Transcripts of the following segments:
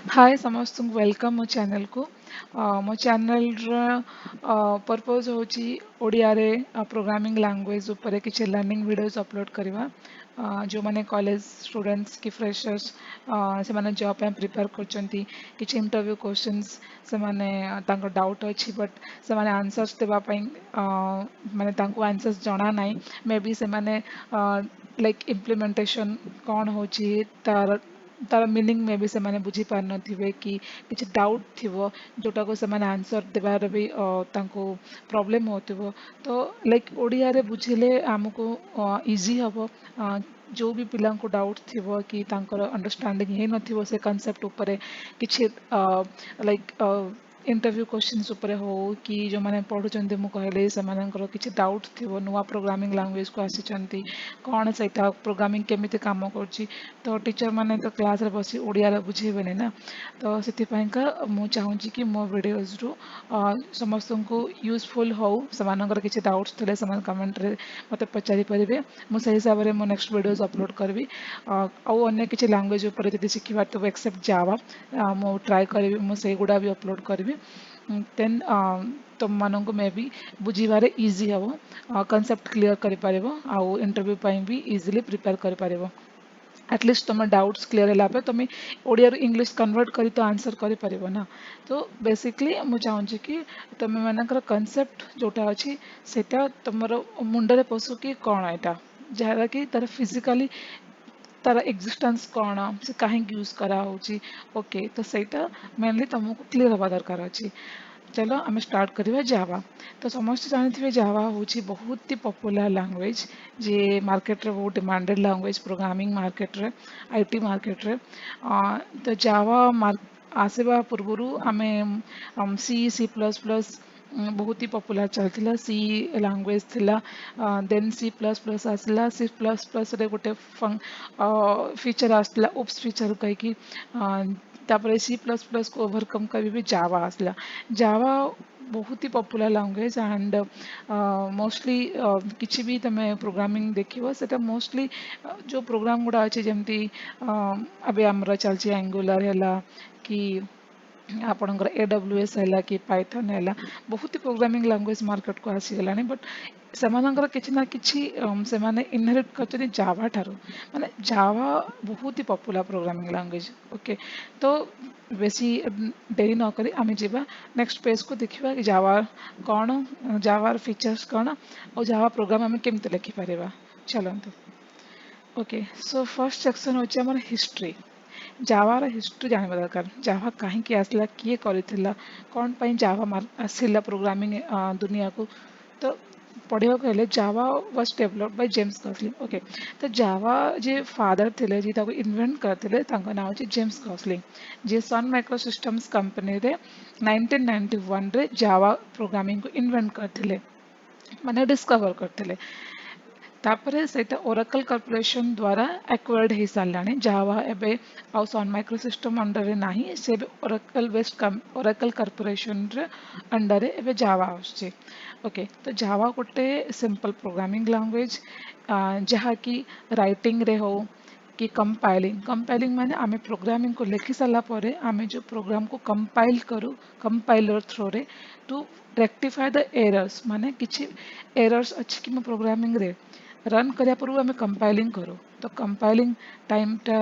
हाय समस्त वेलकम मो चैनल को मो चैनल पर्पज होची ओडिया रे प्रोग्रामिंग लैंग्वेज ऊपर किसी लर्निंग वीडियोस अपलोड करवा जो माने कॉलेज स्टूडेंट्स की फ्रेशर्स से माने जॉब पे प्रिपेयर करचंती किछि इंटरव्यू क्वेश्चंस से माने तांको डाउट अछि बट से माने आंसर्स देबा पई माने तांको आंसर्स जणा नाही मे बी से माने लाइक इम्प्लीमेंटेशन कौन होची तार तार मीनिंग में भी से बुझी पार नथिबे कि किछि डाउट थिबो जोटा को से आंसर देबार भी तांको प्रॉब्लम होतिबो तो लाइक ओडिया रे बुझिले हमको इजी हबो जो भी पिला को डाउट थिबो कि तांकर अंडरस्टैंडिंग हे नथिबो से कांसेप्ट ऊपर किछि लाइक इंटरव्यू क्वेश्चंस ऊपर हो कि जो माने पढुचंती मु कहले से मानकर किछि डाउट थिबो नुवा प्रोग्रामिंग लैंग्वेज को आसीचंती कौन सेटा प्रोग्रामिंग केमिति काम करछि तो टीचर माने तो क्लास रे बसी ओडिया रे बुझेबेनी ना तो सेतिपाइका मु चाहूँगी कि मो वीडियोज रु समस्त को यूजफुल हो सेमानकर किछि डाउट्स थिले समान कमेंट रे मते पचारि परिबे मु सही हिसाब रे मो नेक्स्ट वीडियोज अपलोड करबी आउ अन्य किछि लैंग्वेज ऊपर जदि शिखिबार तो एक्सेप्ट जावा मु ट्राई करबी मु सेही गुडा भी अपलोड करबी देन तुम मानक मे भी बुझीबारे इजी हम कॉन्सेप्ट क्लियर कर पारिबो आउ इंटरव्यू पई भी इजीली प्रिपेयर कर पारिबो एटलिस्ट तुम डाउट्स क्लियर है तुम ओडिया इंग्लिश कन्वर्ट करी तो आंसर कर पारिबो ना तो बेसिकली मु चाहूँगी कि तुम मानकर कॉन्सेप्ट जोटा अच्छी सेटा तुमर मुंडरे पशु कि कौन एटा जहाँ कि तार फिजिकाली तार एक्जिस्टेंस कौन से कहीं यूज करा होची ओके तो सेटा मेनली तुमको क्लियर हवा दरकार अच्छी चलो आम स्टार्ट करवा जावा तो समस्त जानते जावा हूँ बहुत ही पॉपुलर लैंग्वेज जे मार्केट रे बहुत डिमांडेड लैंग्वेज प्रोग्रामिंग मार्केट रे आईटी मार्केट रे तो जावा आसवा पूर्व आम सी सी प्लस प्लस बहुत ही पॉपुलर चलता सी लैंग्वेज थिला देन सी प्लस प्लस आसला सी प्लस प्लस रे गोटे फीचर आसला उप्स फीचर कहीकि तापर सी प्लस प्लस को ओवरकम कर भी जावा आसला जावा बहुत ही पॉपुलर लैंग्वेज एंड मोस्टली किसी भी तुम प्रोग्रामिंग देखियो सेटा मोस्टली जो प्रोग्राम गुड़ा अच्छे जमती अभी आमर चलची एंगुलर है कि आपणकर AWS है कि पाइथन है बहुत ही प्रोग्रामिंग लैंग्वेज मार्केट को आसीगला बट सेमानकर किछि ना किछि सेमाने इनहेरिट करछन जावा ठारो माने जावा बहुत ही पॉपुलर प्रोग्रामिंग लैंग्वेज ओके तो बेसी देरी न करी आमे जीवा नेक्स्ट पेज को देखिबा कि जावा कौन जावार फीचर्स कौन और जावा प्रोग्राम आमे केमते लिखि परिबा चलंतु ओके सो फर्स्ट सेक्शन होची हमर हिस्ट्री जावार हिस्ट्री जानवा दरकार जावा कहीं आसला किए करथिला कौन पाई जावा आसला प्रोग्रामिंग दुनिया को तो पढ़िया हेले Java was developed by James Gosling okay तो जावा जे फादर थे जी ताको इन्वेंट करते नाम होची जेम्स गॉसलिंग जे सन माइक्रोसिस्टम्स कंपनी रे 1991 रे जावा प्रोग्रामिंग को इन्वेंट करते माने डिस्कवर करते तापरे सेटा ओरेकल कॉर्पोरेशन द्वारा एक्वायर्ड हो साराणी जावा एबे आउ सन माइक्रोसिस्टम अंडर रे नाही से ओरेकल बेस्ड ओरेकल कॉर्पोरेशन रे अंडर रे एबे जावा आछे ओके तो जावा गोटे सिंपल प्रोग्रामिंग लैंग्वेज जहाँ की राइटिंग रे हो कि कंपाइलिंग माने आमे प्रोग्रामिंग को लिखि सारा पर आमे जो प्रोग्राम को कंपाइल करू कंपाइलर थ्रो रे टू रेक्टिफाई द एरर्स माने किछि एरर्स अच्छी कि प्रोग्रामिंग रे रन करिया पूर्व आमे कंपाइलिंग करू तो कंपाइलिंग टाइम टा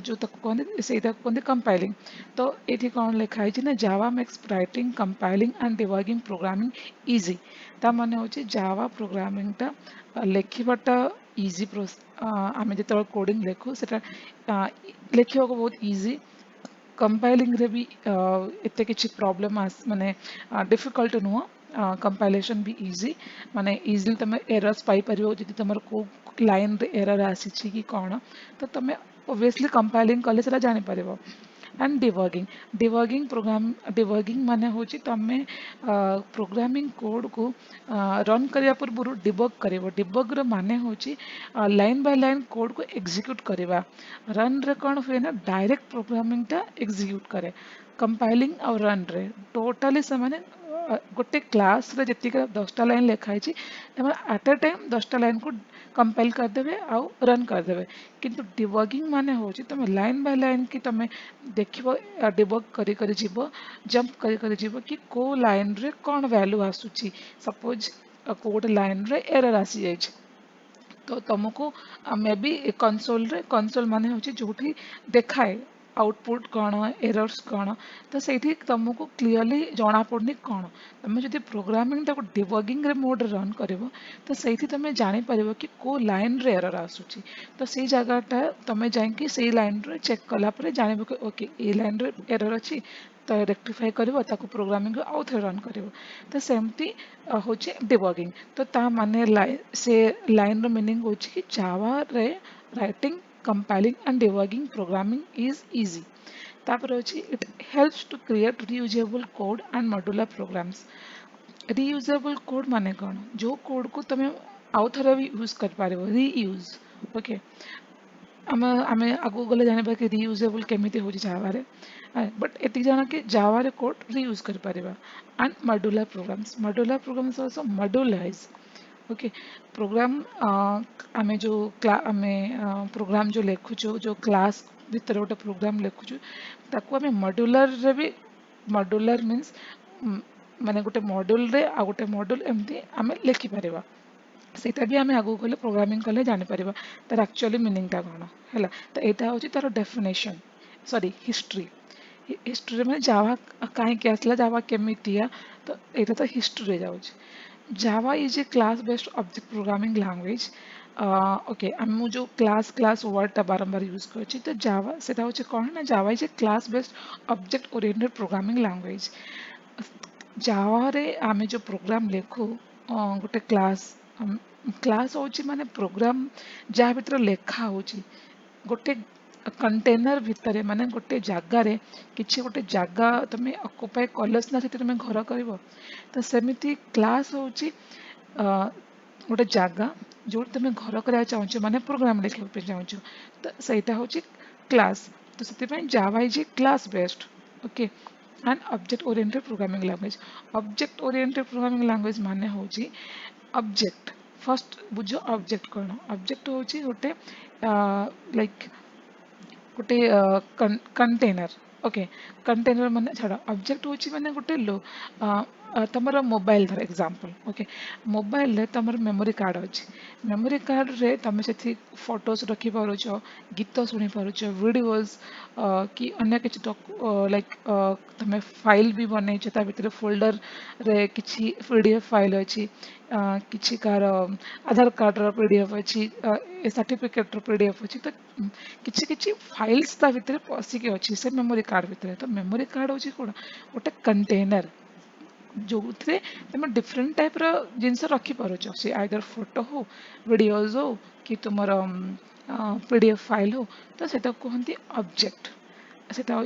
जो तक कहते से कहते कंपाइलिंग तो ये कौन लिखा है ना Java makes writing compiling and debugging programming easy ता माने होची जावा प्रोग्रामिंग टा लिखिबाटा इजी आमे जो कोडिंग लिखू से लिखा बहुत इजी कंपाइलिंग रे भी एते किछि प्रॉब्लम माने डिफिकल्ट नुह कंपाइलेशन भी इजी माने इजीली तुम एरर्स पाई परियो जदि तुमर को लाइन रे एरर आसी कि कौन तो तुम ऑब्वियसली कंपाइलिंग कले से जानि परिबो एंड डिबगिंग प्रोग्राम डिबगिंग माने होची तमे प्रोग्रामिंग कोड को रन करिया पूर्व डिबग करिवो डिबग रो माने होची लाइन बाय लाइन कोड को एग्जीक्यूट करिवा रन रे कौन हुए ना डायरेक्ट प्रोग्रामिंग टा एग्जीक्यूट करे कंपाइलिंग और रन रे टोटली से माने गोटे क्लास रे जति 10टा लाइन लिखाई तमें आट ए टाइम 10टा लाइन को कंपाइल करदेवे आउ रन करदेवे किंतु डिबगिंग माने होची तुम लाइन बाय लाइन की तुम देखिबो डिबग करी करी जीवो जंप करी करी जीवो कि को लाइन रे कौन वैल्यू आसुची सपोज को गोटे लाइन रे एरर आसी जाइछ तो तुमको मे बी कंसोल माने होची जोठी देखाए आउटपुट कौन एरर्स कौन तो ସେଇଠି तुमको क्लीयरली जना पड़नी कौन तुम जब प्रोग्रामिंग ताको डिबगिंग रे मोड रन करिवो तो ସେଇଠି तुम जानी परिवो कि को लाइन रे एरर आसुची तो सेई जगहटा तुम जाइकी सेई लाइन रे चेक कला परे जानिबो कि ओके ए लाइन रे एरर अछि तो रेक्टिफाई करिवो ताको प्रोग्रामिंग को आउ थे रन करिवो तो सेमती होची डिबगिंग तो ता माने से लाइन रो मीनिंग होची कि जावा रे writing compiling and debugging programming is easy तापर होची it helps to create reusable code and modular programs reusable code माने कौन जो कोड को तुम आउ थरे भी यूज कर पारिबो रीयूज ओके आमे आमे आगु गले जानिबा कि रीयूजेबल केमिति होची जावा रे बट एति जाना कि जावा रे कोड रीयूज कर पारिबा and modular programs also modularize okay program आमे जो आमे प्रोग्राम जो लेखुछु जो क्लास भीतर गोटे प्रोग्राम लेखुछु ताको आमे मॉड्यूलर रे भी मॉड्यूलर मीन्स माने गोटे मॉड्यूल रे आ गोटे मॉड्यूल एमती आमे लिखि पारिबा ସେଇଟା ବି ଆମେ ଆଗକୁ ଗଲେ ପ୍ରୋଗ୍ରାମିଂ କଲେ ଜାଣିପାରିବା ତାର ଆକ୍ଚୁଆଲି ମିନିଂଟା କ'ଣ ହେଲା ତ ଏଇଟା ହେଉଛି ତାର ଡେଫିନେସନ୍ ସରି ହିଷ୍ଟ୍ରିରେ ମାନେ ଜାଭା କାହିଁକି ଆସିଲା ଜାଭା କେମିତିଆ ତ ଏଇଟା ତ ହିଷ୍ଟ୍ରିରେ ଯାଉଛି Java is a class based object programming language okay आम जो क्लास वर्डटा बारंबार यूज कर तो जावा सेटा होचे कौन ना Java is a class based object oriented programming language जावा रे आमे जो प्रोग्राम लेखु गोटे क्लास होची माने प्रोग्राम जहाँ भीतर लेखा होची गोटे कंटेनर भितर माने गोटे जगार किसी गोटे जगह तुम अकुपाई कलस ना से तुम घर कर तो सेमिति क्लास होची गोटे जगह जो तुम घर करा चाहो माने प्रोग्राम लिखा चाहो तो सहीटा हूँ क्लास तो से Java is a class based okay and object oriented programming language object oriented programming language माने होची ऑब्जेक्ट फर्स्ट बुझो ऑब्जेक्ट कौन ऑब्जेक्ट होची गोटे लाइक गोटे कंटेनर ओके कंटेनर माने छाड़ ऑब्जेक्ट होची माने गोटे लो तमर मोबाइल धर एग्जांपल ओके मोबाइल रे तमर मेमोरी कार्ड अछि मेमोरी कार्ड रे तमे सेथि फोटोज रखि पारुछो गीत सुनि पारुछो वीडियोस कि अन्य किछि लाइक तमे फाइल भी बनै छै ता भितर फोल्डर रे किछि पीडीएफ फाइल अछि किछि कार आधार कार्ड रो पीडीएफ अछि सर्टिफिकेट रो पीडीएफ अछि तो किछि किछि फाइल्स ता भितर पसिके अछि से मेमोरी कार्ड भितर तो मेमोरी कार्ड होछि कोन गोटे कंटेनर जो तुम डिफरेंट टाइप जिनस रखी पारुछ से आइदर फोटो हो वीडियोज हो कि तुम पीडीएफ फाइल हो तो सेटा कहते ऑब्जेक्ट सेटा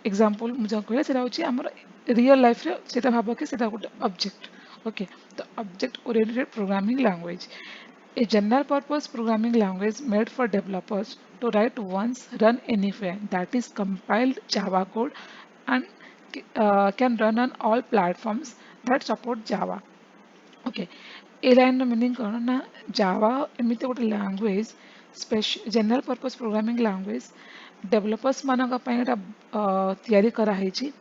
एग्जांपल मुझे कहले सेटा होची हमर रियल लाइफ रे सेटा भाबो कि सेटा गोटे ऑब्जेक्ट ओके तो object oriented programming language a general purpose programming language made for developers to write once run anywhere that is compiled java code and can run on all platforms that support java okay a line रो meaning कौन ना Java एमिति गोटे language general purpose programming language developers मानक पई एटा तयारी करा हैछि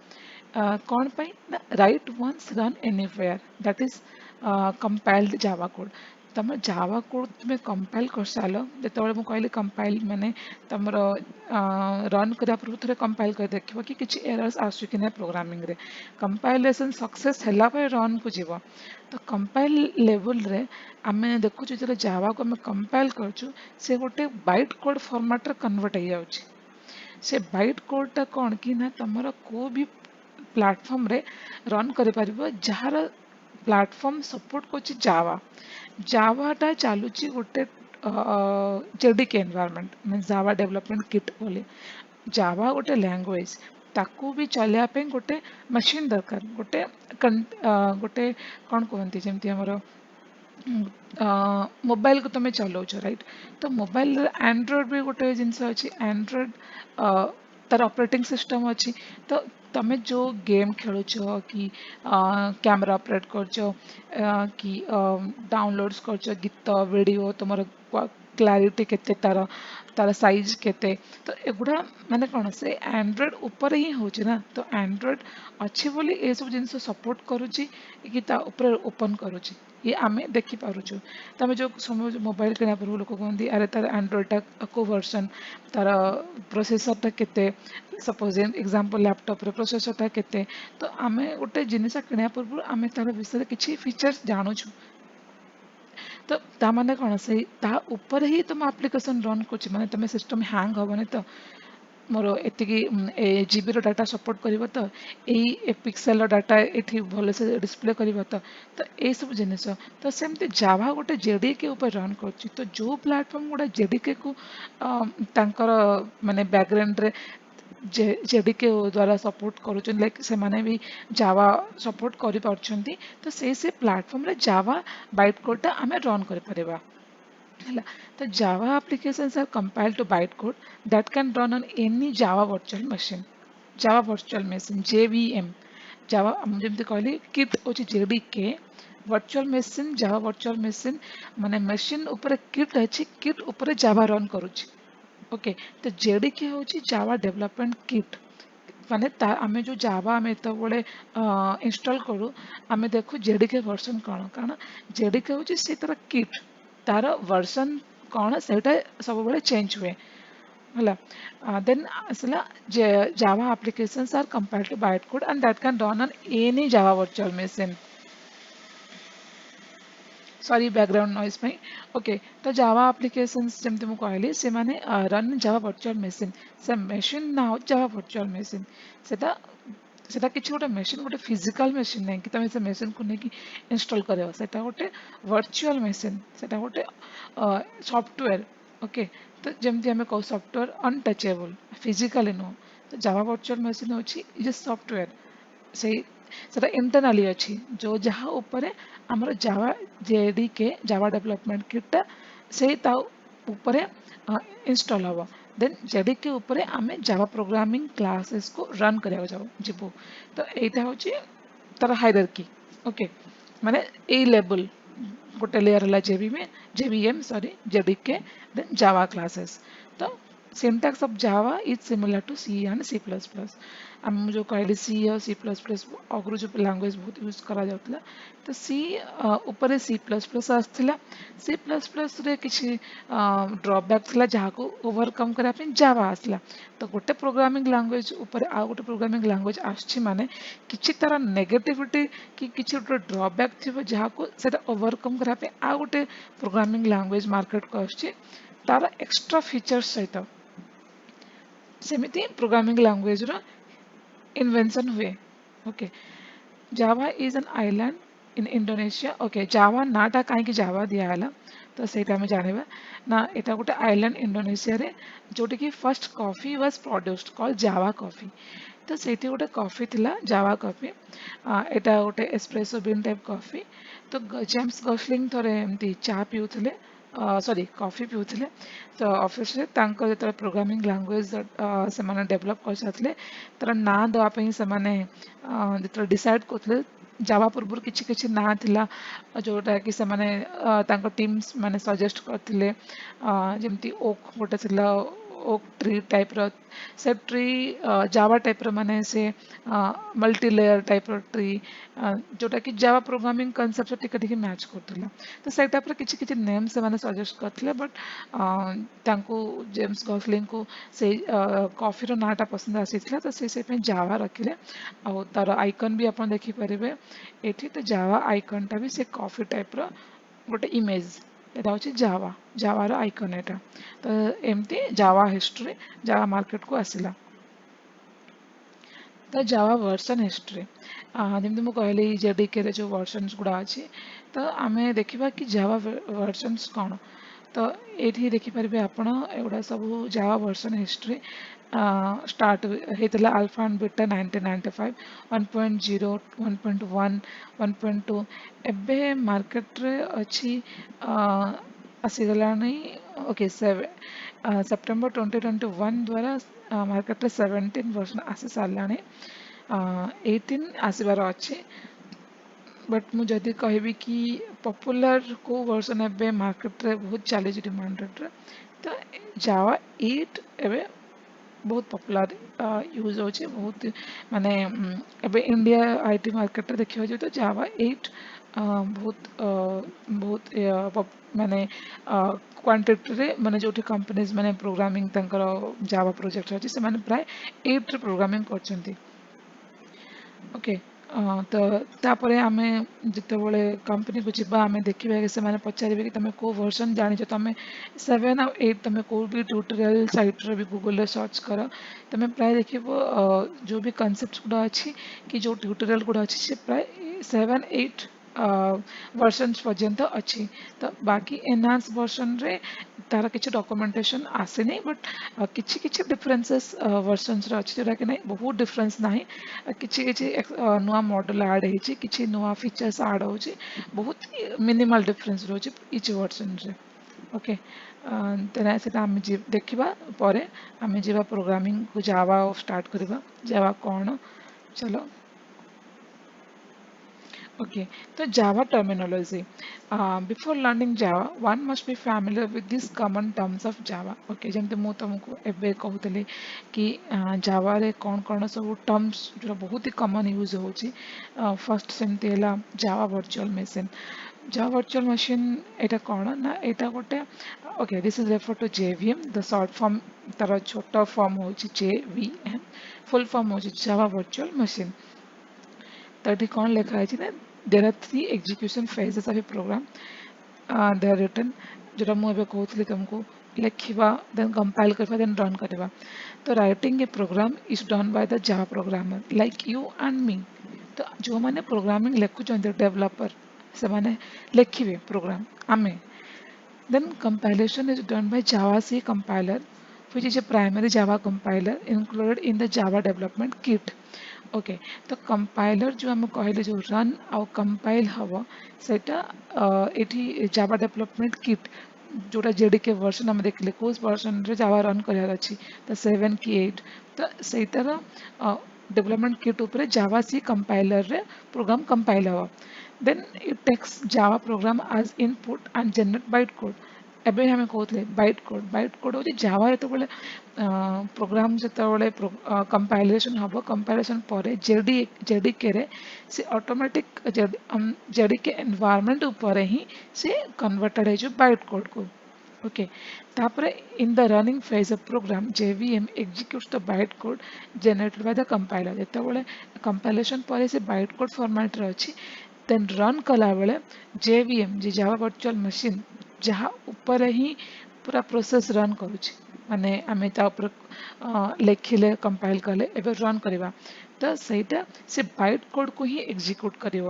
कौन पई ना write once run anywhere that is compiled Java code तुम जावा कोड तुम कंपाइल कर साल जो मुझे कहली कंपाइल माने तुम रन करा पूर्व थे कंपाइल कर देखिए कि किसी एरर्स आसू कि ना प्रोग्रामिंग रे कंपाइलेशन सक्सेस हैला पर रन को जीव तो कंपाइल लेवल रे आमे देखु जो जावा को आम कंपाइल करछु से गोटे बाइट कोड फॉर्मेट रे कन्वर्ट हो जाउछि से बाइट कोडटा कौन कि ना तुम को भी प्लेटफॉर्म रे रन कर पारिबो जार प्लेटफॉर्म सपोर्ट करछि जावा जावाटा चलुची गोटे JDK environment mean Java development kit बोले जावा गोटे लैंग्वेज ताकू भी चलिया पे गोटे मशीन दरकार गोटे गोटे कौन कहते जमती हमर मोबाइल को तुम चलाउछ राइट तो मोबाइल एंड्रॉइड भी गोटे जिनस अच्छी एंड्रॉइड तार ऑपरेटिंग सिस्टम अच्छी। तो तमे जो गेम खेलुछ कि कैमरा ऑपरेट करछ कि डाउनलोड्स करछ गीत वीडियो तुमर क्लारिटी केते तार तार साइज केते। तो एगुड़ा माने कौन से एंड्रॉयड ऊपर ही होची ना। तो एंड्रॉयड अच्छी बोली ए सब जिनिस सपोर्ट करूची कि ता ऊपर ओपन करूची ये आमे देखि पारुछु। तमे जो समय मोबाइल किना पूर्व लोक कहते अरे तार एंड्रॉयड टा को वर्जन तार प्रोसेसर टा केते सपोज एग्जांपल लैपटॉप रे प्रोसेसर टा केते। तो आमे गोटे जिनिस किना पूर्व आमे तार विषय किछि फीचर्स जानुछु। तो ता माने कौन से ता ऊपर ही तुम एप्लिकेशन रन कर माने तुम सिस्टम हैंग हेनी। तो मोर एति जीबी डाटा सपोर्ट कर तो यही पिक्सेल डाटा ये भल से डिस्प्ले कर तो ये सब जिनिस। तो सेमती जावा गोटे जेडीके ऊपर रन कर। तो जो प्लेटफॉर्म गोटे जेडीके को तांकर माने बैकग्राउंड रे जेडीके द्वारा सपोर्ट करुछन लाइक से माने भी जावा सपोर्ट करि पारछंती। तो से प्लेटफॉर्म रे जावा बाइट कोड टा हमें रन कर परिबा ହେଲା। तो जावा applications are compiled to bytecode that can run on any Java virtual machine। Java virtual machine JVM जावा जेमती कहली किट होची JDK virtual machine Java virtual machine माने मशीन ऊपर किट अछि किट ऊपर जावा रन करूची। ओके। तो जेडीके होची जावा डेवलपमेंट किट माने आमे जो जावा आमे तो बोले इंस्टॉल करू आमे देखु जेडीके वर्जन कौन कारण जेडीके होची से तरह किट तार वर्जन कौन सेटा सब बड़े चेंज हुए ହେଲା। देन आसला जावा applications are compiled to bytecode and that can run on any java virtual machine। Sorry background noise में। ओके। तो जावा एप्लिकेशंस जमती मु कहली से माने रन जावा वर्चुअल मशीन से मशीन ना हो जावा वर्चुअल मशीन सेटा सेटा किछि गोटे मशीन गोटे फिजिकल मशीन नहीं कि तुम से मशीन को लेकिन इंस्टॉल करेगा सेटा गोटे वर्चुअल मशीन सेटा गोटे सॉफ्टवेयर। ओके। तो जमती हमें कहो सॉफ्टवेयर अनटचेबल फिजिकली नो। तो जावा वर्चुअल मशीन होची ये सॉफ्टवेयर से सेटा इंटरनली अच्छी जो जहाँ ऊपर आमर जावा जेडीके जावा डेवलपमेंट किट से ता ऊपर इंस्टॉल हम। देन जेडीके ऊपर आमे जावा प्रोग्रामिंग क्लासेस को रन करिया जाऊ जीवु। तो एटा होची तार हायरार्की। ओके। माने ए लेवल गोटे लेयर है जेवीएम सॉरी जेडीके देन जावा क्लासेस। तो syntax of java is similar to c and c++। हम जो कहली सी और सी प्लस प्लस अगु जो लैंग्वेज बहुत यूज करा जाउतला। तो सी ऊपर सी प्लस प्लस आसला सी प्लस प्लस रे किछि ड्रॉबैक थिला जहा को ओवरकम करा पे जावा आसला। तो गोटे प्रोग्रामिंग लैंग्वेज ऊपर आ गोटे प्रोग्रामिंग लैंग्वेज आछि माने किछि तार नेगेटिविटी कि किछि गोटे ड्रॉबैक थिबो जहा को सेटा ओवरकम करा पे आ गोटे प्रोग्रामिंग लैंग्वेज मार्केट को आछि तार एक्स्ट्रा फीचर्स सहित सेमिति प्रोग्रामिंग लैंग्वेज रो इन्वेंशन हुए। Okay. Java is an island in Indonesia. Okay. Java नाटा कहीं जावा दिया है तो सेटा में जानिबा ना एटा गोटे आइलैंड इंडोनेशिया रे जोटी की first coffee was produced called Java coffee. तो सेठी गोटे कॉफी थिला जावा कॉफी एटा गोटे एस्प्रेसो बीन टाइप कॉफी। तो जेम्स गॉसलिंग थोड़े एमती चा पिउथिले सॉरी कॉफी पिउथिले। तो ऑफिस रे तांको जेतरा प्रोग्रामिंग लैंग्वेज से माने डेवलप कर साथले तर ना दवा पे से माने जेतरा डिसाइड करथले जावा पूर्व किछि किछि ना थिला जोटा कि से माने तांको टीम्स माने सजेस्ट करथिले जेमती ओक गोटे थिला ओक ट्री टाइप रो से ट्री जावा टाइप रो माने से मल्टी लेयर टाइप रो ट्री जोटा कि जावा प्रोग्रामिंग कांसेप्ट टिके टिके मैच करथिला। तो से टाइप रो किछि किछि नेम से माने सजेस्ट करथिले बट तांको जेम्स गॉसलिंग को से कॉफी रो नाटा पसंद आसीथिला तो से पे जावा रखिले। आ तार आइकन भी अपन देखि परिबे एठी। तो जावा आइकन टा भी से कॉफी टाइप रो गोटे इमेज एटा होची जावा जावा रो आइकन एटा। तो एमती जावा हिस्ट्री जावा मार्केट को आसिला। तो जावा वर्जन हिस्ट्री जमी मुझे कहली जेडीके रे जो वर्जन्स गुड़ा अच्छी तो आमे देखिबा कि जावा वर्जन्स कौन। तो ये देखिपारे आपण एगुड़ा सब जावा वर्जन हिस्ट्री स्टार्ट होता अल्फा एंड बीटा 1995 1.0 1.1 1.2 एबे मार्केट रे अच्छी आसीगलानी। ओके। सेप्टेम्बर 2021 द्वारा ମାର୍କେଟରେ 17 ଭର୍ସନ ଆସି ସାରିଲାଣି, 18 ଆସିବାର ଅଛି। ବଟ୍ ମୁଁ ଯଦି କହିବି କି ପପୁଲାର କେଉଁ ଭର୍ସନ ଏବେ ମାର୍କେଟରେ ବହୁତ ଚାଲିଛି ଡିମାଣ୍ଡେଡ୍ରେ, ତ ଜାଭା 8 ଏବେ ବହୁତ ପପୁଲାର ୟୁଜ୍ ହେଉଛି ବହୁତ, ମାନେ ଏବେ ଇଣ୍ଡିଆ ଆଇଟି ମାର୍କେଟରେ ଦେଖିବାକୁ ଯିବ ତ ଜାଭା 8 ବହୁତ ମାନେ କ୍ୱାଣ୍ଟିଟିରେ, ମାନେ ଯେଉଁଠି କମ୍ପାନିଜ୍ ମାନେ ପ୍ରୋଗ୍ରାମିଂ ତାଙ୍କର ଜାଭା ପ୍ରୋଜେକ୍ଟ ଅଛି ସେମାନେ ପ୍ରାୟ 8ରେ ପ୍ରୋଗ୍ରାମିଂ କରୁଛନ୍ତି। ଓକେ, ତ ତାପରେ ଆମେ ଯେତେବେଳେ କମ୍ପାନୀକୁ ଯିବା ଆମେ ଦେଖିବା କି ସେମାନେ ପଚାରିବେ କି ତମେ କେଉଁ ଭର୍ସନ ଜାଣିଛ, ତମେ 7 ଆଉ 8 ତମେ କେଉଁ ବି ଟ୍ୟୁଟୋରିଆଲ ସାଇଟ୍ରେ ବି ଗୁଗଲରେ ସର୍ଚ୍ଚ କର, ତମେ ପ୍ରାୟ ଦେଖିବ ଯେଉଁ ବି କନସେପ୍ଟ ଗୁଡ଼ା ଅଛି କି ଯେଉଁ ଟ୍ୟୁଟୋରିଆଲ ଗୁଡ଼ା ଅଛି ସେ ପ୍ରାୟ 7, 8 ଭର୍ସନ୍ସ ପର୍ଯ୍ୟନ୍ତ ଅଛି। ତ ବାକି ଏନହାନ୍ସ ଭର୍ସନରେ ତାର କିଛି ଡକୁମେଣ୍ଟେସନ୍ ଆସିନି, ବଟ୍ କିଛି କିଛି ଡିଫରେନ୍ସେସ୍ ଭର୍ସନ୍ସରେ ଅଛି ଯେଉଁଟାକି ନାହିଁ ବହୁତ ଡିଫରେନ୍ସ ନାହିଁ, କିଛି କିଛି ନୂଆ ମଡେଲ ଆଡ୍ ହେଇଛି, କିଛି ନୂଆ ଫିଚର୍ସ ଆଡ୍ ହେଉଛି, ବହୁତ ମିନିମାଲ ଡିଫରେନ୍ସ ରହୁଛି ଇଚ୍ ଭର୍ସନରେ। ଓକେ, ତେଣୁ ସେଟା ଆମେ ଦେଖିବା ପରେ ଆମେ ଯିବା ପ୍ରୋଗ୍ରାମିଂକୁ ଜାଭା ଷ୍ଟାର୍ଟ କରିବା। ଜାଭା କ'ଣ, ଚलो। Okay, so Java terminology. Before learning Java, one must be familiar with these common terms of Java. Okay, ଯେମିତି ମୁଁ ତମକୁ ଏବେ କହୁଥିଲି କି ଜାଭାରେ କ'ଣ କ'ଣ ସବୁ ଟର୍ମସ୍ ଯୋଉଟା ବହୁତ ହି କମନ୍ ୟୁଜ୍ ହେଉଛି। ଫର୍ଷ୍ଟ ସେମିତି ହେଲା Java virtual machine. Java virtual machine ଏଇଟା କ'ଣ ନା ଏଇଟା ଗୋଟେ, okay, this is refer to JVM, the short form ତାର ଛୋଟ ଫର୍ମ ହେଉଛି JVM, ଫୁଲ୍ ଫର୍ମ ହେଉଛି ଜାଭା ଭର୍ଚୁଆଲ ମେସିନ୍। ତ ଏଠି କ'ଣ ଲେଖା ହେଇଛି ନା there are three execution phases of a program, they are written, जोटा ମୁଁ ଏବେ କହୁଥିଲି ତମକୁ, ଲେଖିବା, then compile କରିବା, then run କରିବା। ତ writing a program is done by the Java programmer like you and me। ତ ଯେଉଁମାନେ ପ୍ରୋଗ୍ରାମିଂ ଲେଖୁଛନ୍ତି ଡେଭଲପର, ସେମାନେ ଲେଖିବେ ପ୍ରୋଗ୍ରାମ, ଆମେ, then compilation is done by Java C compiler, which is a primary Java compiler included in the Java development kit। Okay, तो compiler जो हम कहले जो रन आउ कंपाइल हम सेटा एठी जावा डेवलपमेंट किट जोटा जेडीके वर्जन हम देखले कोस वर्जन रे जावा रन करार अछि, तो 7 की 8, तो सेटार डेवलपमेंट किट ऊपर जावा सी कंपाइलर रे प्रोग्राम कंपाइल हो, then it takes Java program as input and generate byte code. ଏବେ ଆମେ କହୁଥିଲେ ବାଇଟ୍ କୋଡ୍ ହେଉଛି ଜାଭା ଯେତେବେଳେ ପ୍ରୋଗ୍ରାମ ଯେତେବେଳେ କମ୍ପାଇଲେସନ୍ ହେବ, କମ୍ପାଇଲେସନ୍ ପରେ ଜେଡିକେରେ ସେ ଅଟୋମେଟିକ୍ ଜେଡିକେ ଏନଭାୟରମେଣ୍ଟ ଉପରେ ହିଁ ସେ କନଭର୍ଟେଡ୍ ହେଇଯିବ ବାଇଟ୍ କୋଡ୍କୁ। ଓକେ, ତାପରେ in the running phase of program JVM executes the byte code generated by the compiler. ଯେତେବେଳେ କମ୍ପାଇଲେସନ୍ ପରେ ସେ ବାଇଟ୍ କୋଡ୍ ଫର୍ମାଟ୍ରେ ଅଛି, ଦେନ୍ ରନ୍ କଲାବେଳେ JVM ଯେ ଜାଭା ଭର୍ଚୁଆଲ ମେସିନ୍ ଯାହା ଉପରେ ହିଁ ପୁରା ପ୍ରୋସେସ୍ ରନ୍ କରୁଛି, ମାନେ ଆମେ ତା ଉପରେ ଲେଖିଲେ କମ୍ପାଇଲ୍ କଲେ ଏବେ ରନ୍ କରିବା, ତ ସେଇଟା ସେ ବାଇଟ୍ କୋଡ୍କୁ ହିଁ ଏକ୍ଜିକ୍ୟୁଟ୍ କରିବ।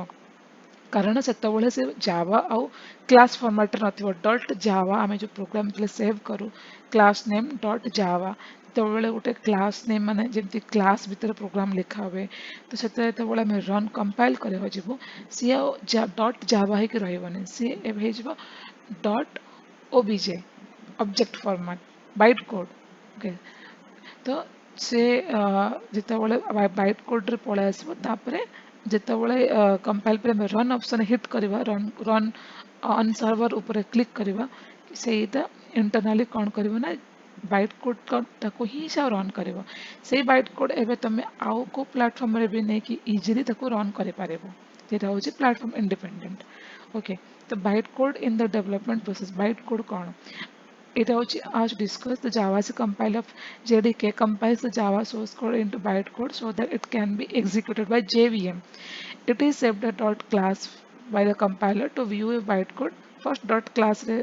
କାରଣ ସେତେବେଳେ ସେ ଜାଭା ଆଉ କ୍ଲାସ୍ ଫର୍ମାଟ୍ରେ ନଥିବ, ଡଟ୍ ଜାଭା ଆମେ ଯେଉଁ ପ୍ରୋଗ୍ରାମ ଯେତେବେଳେ ସେଭ୍ କରୁ କ୍ଲାସ୍ ନେମ୍ ଡଟ୍ ଜାଭା, ଯେତେବେଳେ ଗୋଟେ କ୍ଲାସ୍ ନେମ୍ ମାନେ ଯେମିତି କ୍ଲାସ୍ ଭିତରେ ପ୍ରୋଗ୍ରାମ ଲେଖା ହୁଏ, ତ ସେତେବେଳେ ଯେତେବେଳେ ଆମେ ରନ୍ କମ୍ପାଇଲ୍ କରିବାକୁ ଯିବୁ ସିଏ ଆଉ ଡଟ୍ ଜାଭା ହେଇକି ରହିବନି, ସିଏ ଏବେ ହେଇଯିବ dot OBJ object format byte code. Okay, ତ ସେ ଯେତେବେଳେ ବାଇଟ୍ କୋଡ୍ରେ ପଳେଇ ଆସିବ, ତାପରେ ଯେତେବେଳେ କମ୍ପାଇଲ୍ ପରେ ଆମେ ରନ୍ ଅପସନ୍ ହିଟ୍ କରିବା, ରନ୍ ଅନ୍ ସର୍ଭର ଉପରେ କ୍ଲିକ୍ କରିବା, ସେଇଟା ଇଣ୍ଟରନାଲି କ'ଣ କରିବ ନା ବାଇଟ୍ କୋଡ୍ଟାକୁ ହିଁ ସେ ରନ୍ କରିବ। ସେଇ ବାଇଟ୍ କୋଡ୍ ଏବେ ତମେ ଆଉ କେଉଁ ପ୍ଲାଟଫର୍ମରେ ବି ନେଇକି ଇଜିଲି ତାକୁ ରନ୍ କରିପାରିବ, যেটা হচ্ছে প্ল্যাটফর্ম ইন্ডিপেন্ডেন্ট। ওকে, তো byte code in the development process, byte code কোণ এটা হচ্ছে as discussed, the Java compile of JDK compiles the Java source code into bytecode so that it can be executed by JVM. It is saved a dot class by the compiler to view a bytecode, first dot class रे,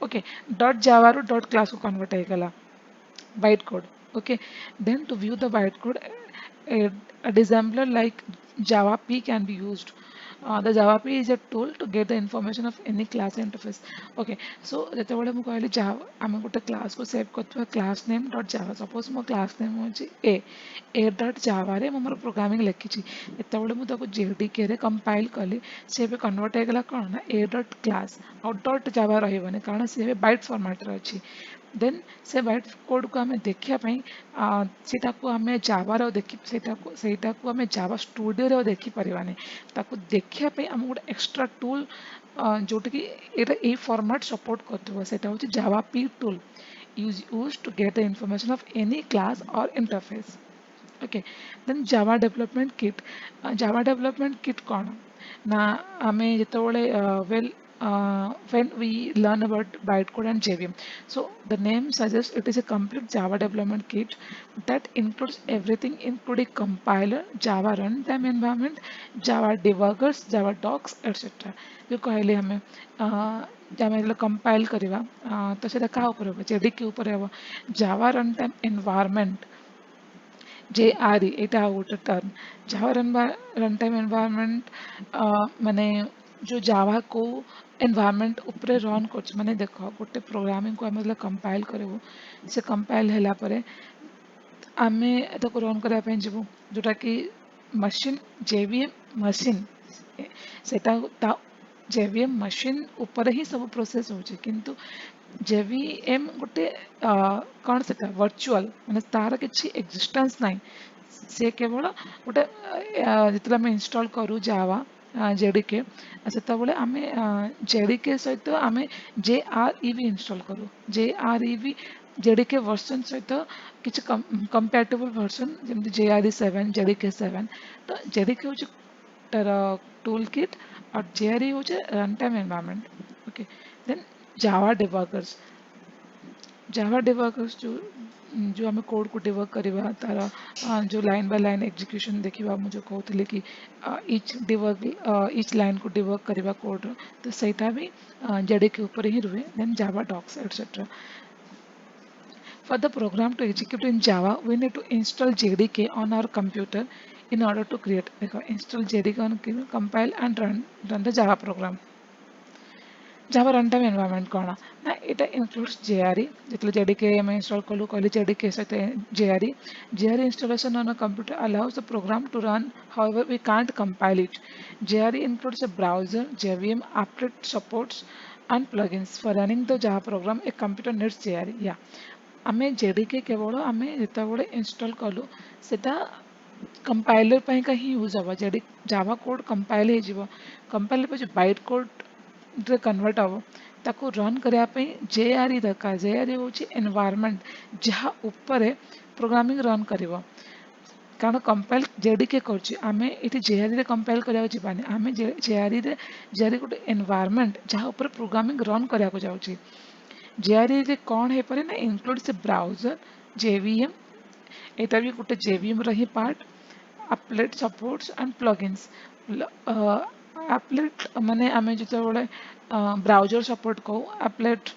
okay, dot java ରୁ dot class को convert ହେଇଗଲା bytecode। Okay, then to view the bytecode a disassembler like java p can be used। The Java P is a tool to get the information of any class interface. Okay, so ଯେତେବେଳେ ମୁଁ କହିଲି Java ଆମେ ଗୋଟେ class କୁ save କରୁଥିବା class name dot java, suppose ମୋ class name ହେଉଛି a dot java ରେ ମୁଁ ମୋର programming ଲେଖିଛି, ଯେତେବେଳେ ମୁଁ ତାକୁ JDK ରେ compile କଲି ସେ ଏବେ convert ହେଇଗଲା କ'ଣ ନା a dot class ଆଉ dot java ରହିବନି କାରଣ ସେ ଏବେ byte format ରେ ଅଛି। ଦେନ୍ ସେ ବାଇଟ୍ କୋଡ଼୍କୁ ଆମେ ଦେଖିବା ପାଇଁ ସେଟାକୁ ଆମେ ଜାଭାର ଦେଖି ସେଇଟାକୁ ଆମେ ଜାଭା ଷ୍ଟୁଡ଼ିଓରେ ଆଉ ଦେଖିପାରିବାନି। ତାକୁ ଦେଖିବା ପାଇଁ ଆମକୁ ଗୋଟେ ଏକ୍ସଟ୍ରା ଟୁଲ୍ ଯେଉଁଟାକି ଏଇଟା ଏଇ ଫର୍ମାଟ୍ ସପୋର୍ଟ କରୁଥିବ, ସେଇଟା ହେଉଛି Java P tool use to get the information of any class or interface. Okay, then Java development kit. Java development kit କ'ଣ ନା ଆମେ ଯେତେବେଳେ when we learn about bytecode and JVM, so the name suggests it is a complete Java development kit that includes everything including compiler, Java runtime environment, Java debuggers, Java docs, etc. जो कहले हमें ଆମେ ଯେତେବେଳେ compile କରିବା ତ ସେଇଟା କାହା ଉପରେ ହେବ, JDK ଉପରେ ହେବ। Java runtime environment JRE এটা ଆଉ ଗୋଟେ term Java run time environment ମାନେ ଯେଉଁ ଜାଭା କୋଉ ଏନଭାୟରନମେଣ୍ଟ ଉପରେ ରନ୍ କରୁଛି, ମାନେ ଦେଖ ଗୋଟେ ପ୍ରୋଗ୍ରାମିଂକୁ ଆମେ ଯେତେବେଳେ କମ୍ପାଇଲ୍ କରିବୁ ସେ କମ୍ପାଇଲ୍ ହେଲା ପରେ ଆମେ ତାକୁ ରନ୍ କରିବା ପାଇଁ ଯିବୁ ଯେଉଁଟାକି ମେସିନ୍ JVM ମେସିନ୍ ସେଟା ତା JVM ମେସିନ୍ ଉପରେ ହିଁ ସବୁ ପ୍ରୋସେସ୍ ହେଉଛି, କିନ୍ତୁ JVM ଗୋଟେ କ'ଣ ସେଟା ଭର୍ଚୁଆଲ ମାନେ ତାର କିଛି ଏକ୍ଜିଷ୍ଟାନ୍ସ ନାହିଁ। ସେ କେବଳ ଗୋଟେ ଯେତେବେଳେ ଆମେ ଇନଷ୍ଟଲ୍ କରୁ ଜାଭା JDK ସେତେବେଳେ ଆମେ JDK ସହିତ ଆମେ JRE ବି ଇନଷ୍ଟଲ୍ କରୁ। JRE JDK ଭର୍ସନ୍ ସହିତ କିଛି କମ୍ପାଟିବଲ୍ ଭର୍ସନ୍ ଯେମିତି JRE7 JDK7। ତ JDK ହେଉଛି ତାର ଟୁଲ୍ କିଟ୍ और JRE ହେଉଛି run time environment. Okay, then Java debuggers जो आम कोड को डिबग करवा तार जो लाइन बाय लाइन एग्जीक्यूशन देखा मुझे कहते कि इच लाइन को डिबग करवा कोड तो सहीटा भी JDK ऊपर ही रुहे। Then Java docs etcetera. For the program to execute in Java, we need to install JDK on our computer in order to create. Install JDK on compile and run the Java program. Java runtime environment कौन ना इटा includes JRE जितने JDK में install करूँ कहली JDK सहित JRE installation on a computer allows the program to run. However, we can't compile it. JRE includes a browser, JVM, applet supports and plugins. For running the Java program, a computer needs JRE. Yeah, आमे JDK केवल आमे जितेबाला install कलु सेटा compiler ପାଇଁ का ही use हवा। Java code compile हे जीवो, compile पे जो बाइट कोड रे कन्वर्ट हवो ताको रन करया पे JRE दरकार। JRE होची एनवायरनमेंट जहा ऊपर प्रोग्रामिंग रन करिवो, कारण कंपाइल JDK करछि आमे इति JRE रे कंपाइल करया जिबानी, आमे JRE रे JRE गोटे एनवायरनमेंट जहा ऊपर प्रोग्रामिंग रन करया को जाउछि। JRE रे कोन हे परे ना इंक्लूड्स ए ब्राउजर, JVM एटा भी गोटे JVM रही part, applet supports and plugins। applet माने आमे जितेबाला ब्राउजर सपोर्ट कहू, applet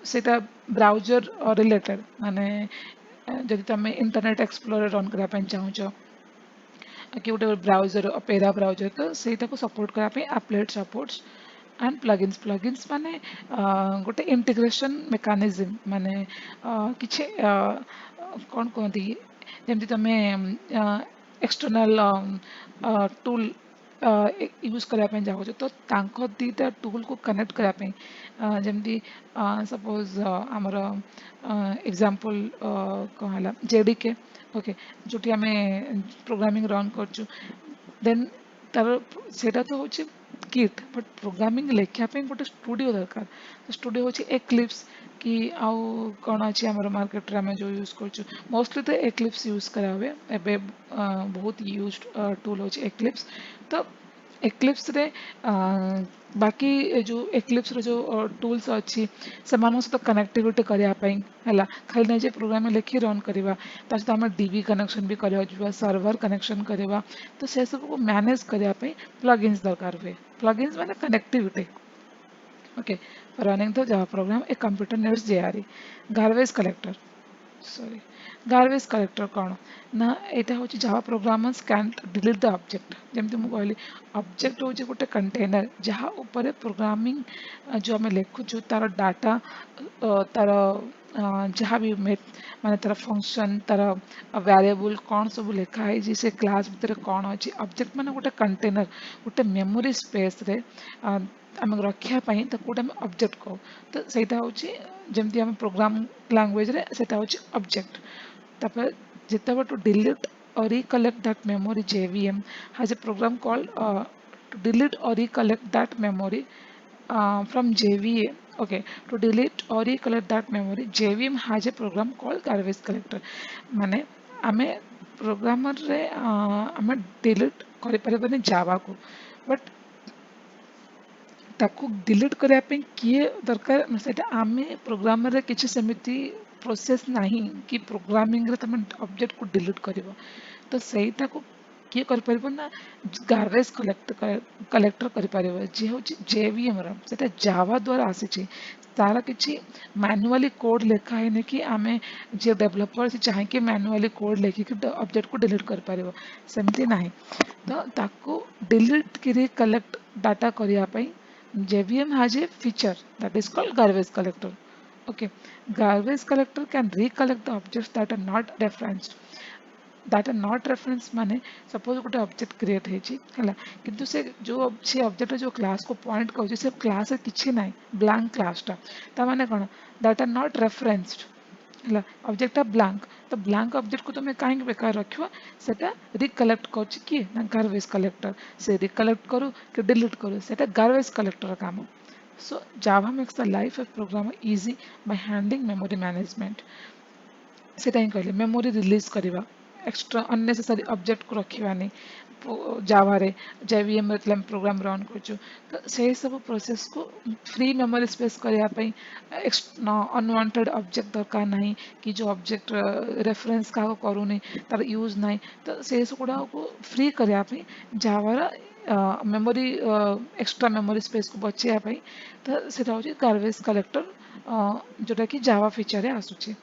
सेटा ब्राउजर रिलेटेड माने जदि तुम इंटरनेट एक्सप्लोरर रन करने ପାଇଁ ଚାହୁଁଛ कि गोटे ब्राउजर ओपेरा ब्राउजर तो सेटा को सपोर्ट करने ପାଇଁ applet supports and plugins माने गोटे इंटीग्रेशन मेकानिज्म माने किछि कौन कहती जमती तुम एक्सटर्नल टूल यूज करने जाऊँ तो तांको दीटा टूल को कनेक्ट करने जमती सपोज आमर एग्जांपल कौन है JDK। ओके, जोटी आम प्रोग्रामिंग रन कर देन तार सेटा तो होची किट, बट प्रोग्रामिंग लेखापी गोटे स्टूडियो दरकार। स्टूडियो होची एक्लिप्स कि आउ कौन अच्छी आम मार्केट में जो यूज कर मोस्टली तो एक्लिप्स यूज करा हुए एबे बहुत यूज टूल होची एक्लिप्स। तो एक्लिप्स रे बाकी जो एक्लिप्स रो जो टूल्स अच्छी से सहित कनेक्टिविटी करने है खाली नहीं जे प्रोग्राम लिखी रन करवा ता सहित आम DB कनेक्शन भी करवा सर्वर कनेक्शन करवा तो से सब को मैनेज करने प्लगइन्स दरकार हुए। प्लगइन्स माने connectivity. Okay, running the Java program a computer needs JRE। Garbage collector sorry garbage collector कौन ना यहाँ हूँ Java programmers can delete the object जमी मुझे कहली ऑब्जेक्ट हूँ गोटे कंटेनर जहाँ उपर प्रोग्रामिंग जो आम लिखुचु तार डाटा तार जहाँ भी माने तार फंक्शन तार वेरिएबल कौन सब लिखाई से क्लास भितर कौन अच्छी ऑब्जेक्ट माने गोटे कंटेनर गोटे मेमोरी स्पेस रे आम रखापी गोटे ऑब्जेक्ट कहो तो सहीटा हूँ जमती आम प्रोग्राम लैंग्वेज रे सेटा हूँ ऑब्जेक्ट तापर जितेबाला to delete or recollect that memory JVM has a program called to delete or recollect that memory from JVM. Okay, to delete or recollect that memory, JVM has a program called garbage collector. माने आमे programmer रे आमे delete करि परिबने जावा को but ताकू delete करने किए दरकार सेटा आमे प्रोग्रामर रे किछि सेमिति प्रोसेस नहीं कि प्रोग्रामिंग रे तमे ऑब्जेक्ट को डिलीट करिवो तो सेटा को किए कर परिबो ना गार्बेज कलेक्टर कर परिबो जे हो जेवीएम रा सेटा जावा द्वारा आसी छी तारा किछि मैनुअली कोड लिखा है ने कि आमे जे डेवलपर से चाहे कि मैनुअली कोड लेखि कि ऑब्जेक्ट को डिलीट कर परिबो सेमति नाही तो ताको डिलीट करी कलेक्ट डाटा करिया पई JVM has a feature that is called garbage collector. Okay, garbage collector can recollect the objects that are not referenced. That are not referenced माने suppose गोटे ऑब्जेक्ट क्रिएट है हैला किंतु से जो से ऑब्जेक्ट जो क्लास को पॉइंट करूँ से क्लास किछि नाही ब्लैंक क्लास टा ता माने कोन दैट आर नॉट रेफरेंस्ड ହେଲା ଅବଜେକ୍ଟଟା ବ୍ଲାଙ୍କ ତ ବ୍ଲାଙ୍କ ଅବଜେକ୍ଟକୁ ତୁମେ କାହିଁକି ବେକାର ରଖିବ ସେଟା ରିକଲେକ୍ଟ କରୁଛି କିଏ ନା ଗାର୍ବେଜ କଲେକ୍ଟର ସେ ରିକଲେକ୍ଟ କରୁ କି ଡିଲିଟ୍ କରୁ ସେଟା ଗାର୍ବେଜ କଲେକ୍ଟର କାମ so Java makes the life of programmer easy by handling memory management सेटा ही कहले मेमोरी रिलीज करवा एक्स्ट्रा अननेसेसरी ऑब्जेक्ट को रखिबानी जावा रे जेवीएम रे प्रोग्राम रन करछु तो से सब प्रोसेस को फ्री मेमोरी स्पेस करया पई अनवांटेड ऑब्जेक्ट दरकार नहीं कि जो ऑब्जेक्ट रेफरेंस का करूनी तार यूज नहीं तो से सब गुडा को फ्री करया पई जावा रा मेमोरी एक्स्ट्रा मेमोरी स्पेस को बचया पई तो सेटा होची गार्बेज कलेक्टर जोटा कि जावा फीचर रे आसुची.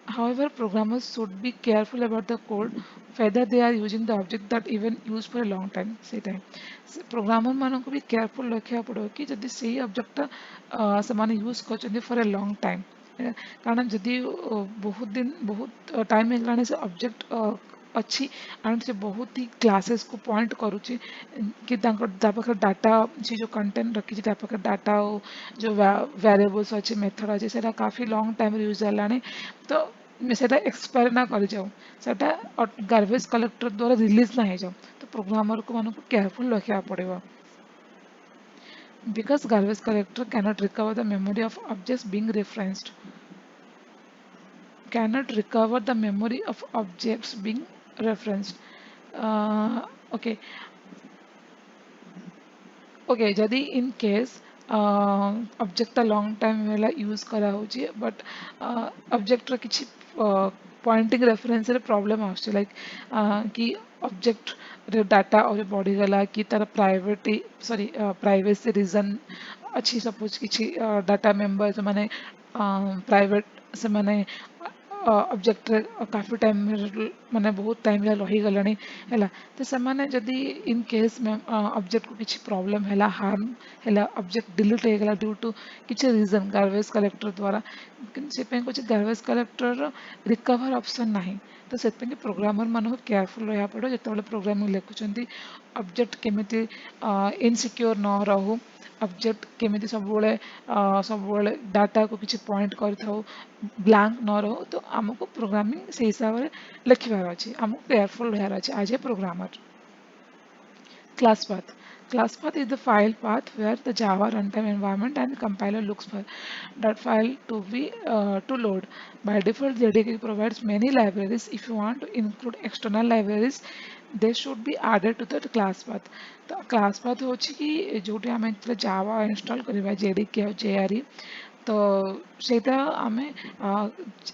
However, programmers should be careful about the code, whether they are using the object that even used for a long time. Say time. Programmer मान को भी केयरफुल रखा पड़ो कि जदि से ऑब्जेक्ट से यूज कर फॉर ए लॉन्ग टाइम कारण जदि बहुत दिन बहुत टाइम होगा से ऑब्जेक्ट अच्छी एंड से बहुत ही क्लासेस को पॉइंट करुच्ची कि पाखे डाटा से जो कंटेंट रखी पाखे डाटा जो वेरिएबल्स अच्छे मेथड अच्छे से काफ़ी लॉन्ग टाइम यूज है तो सेटा एक्सपायर ना कर जाऊ सेटा गार्बेज कलेक्टर द्वारा रिलीज ना हो जाऊ तो प्रोग्रामर को मान केयरफुल रखा पड़ेगा because garbage collector cannot recover the memory of objects being referenced cannot recover the memory of objects being referenced okay okay जदि in case object long time वाला यूज करा होची बट ऑब्जेक्ट रा किछि पॉइंटिंग रेफरेंस रे problem आछे like कि object रे डाटा और बढ़ी गला कि तार प्राइवेटी सॉरी प्राइवेसी रीजन अच्छी सपोज किछि डाटा मेंबर माने प्राइवेट से माने ऑब्जेक्ट काफी टाइम माने बहुत टाइम रही गलानी है तो से जदि इन केस में ऑब्जेक्ट को किसी प्रॉब्लम है हार्म है ऑब्जेक्ट डिलीट हो गला ड्यू टू किसी रीजन गार्बेज कलेक्टर द्वारा से कुछ गार्बेज कलेक्टर रिकवर ऑप्शन नहीं तो से प्रोग्रामर मान केयरफुल रहा पड़ो जो प्रोग्रामिंग लिखुं ऑब्जेक्ट केमी इनसिक्योर न रहू ऑब्जेक्ट केमी सब डाटा को किसी पॉइंट कर ब्लैंक न रहो तो आमको प्रोग्रामिंग से हिसाब से लिखार अच्छे आमको केयरफुल रहार अच्छे as a programmer class path class path is the file path where the java runtime environment and compiler looks for that file to be to load by default jdk provides many libraries if you want to include external libraries they should be added to the class path तो class path होची कि जोटी आमे java install करिवा jdk और jre तो सेटा आमे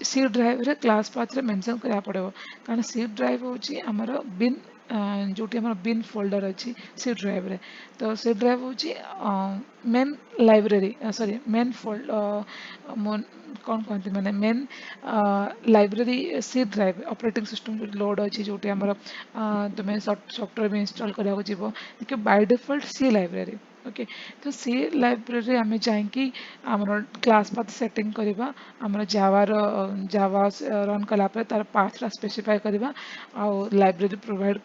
सी drive रे class path रे मेंशन करा पड़ो कारण सी ड्राइव होची हमर बिन जोटी आम बिन फोल्डर अच्छी सी ड्राइव रे तो सी ड्राइव हूँ main library sorry main fold कौन कहते माने main library C drive operating system जो लोड अच्छी जोटी आमर तुम्हें सॉफ्टवेयर भी इंस्टॉल कराया जीव देखिए by default C library okay तो सी लाइब्रेरी आम जाकि आमर क्लास पाथ सेटिंग करवा आमर जावार जावा रन कलापर तार पाथटा स्पेसिफाई करवा आउ library provide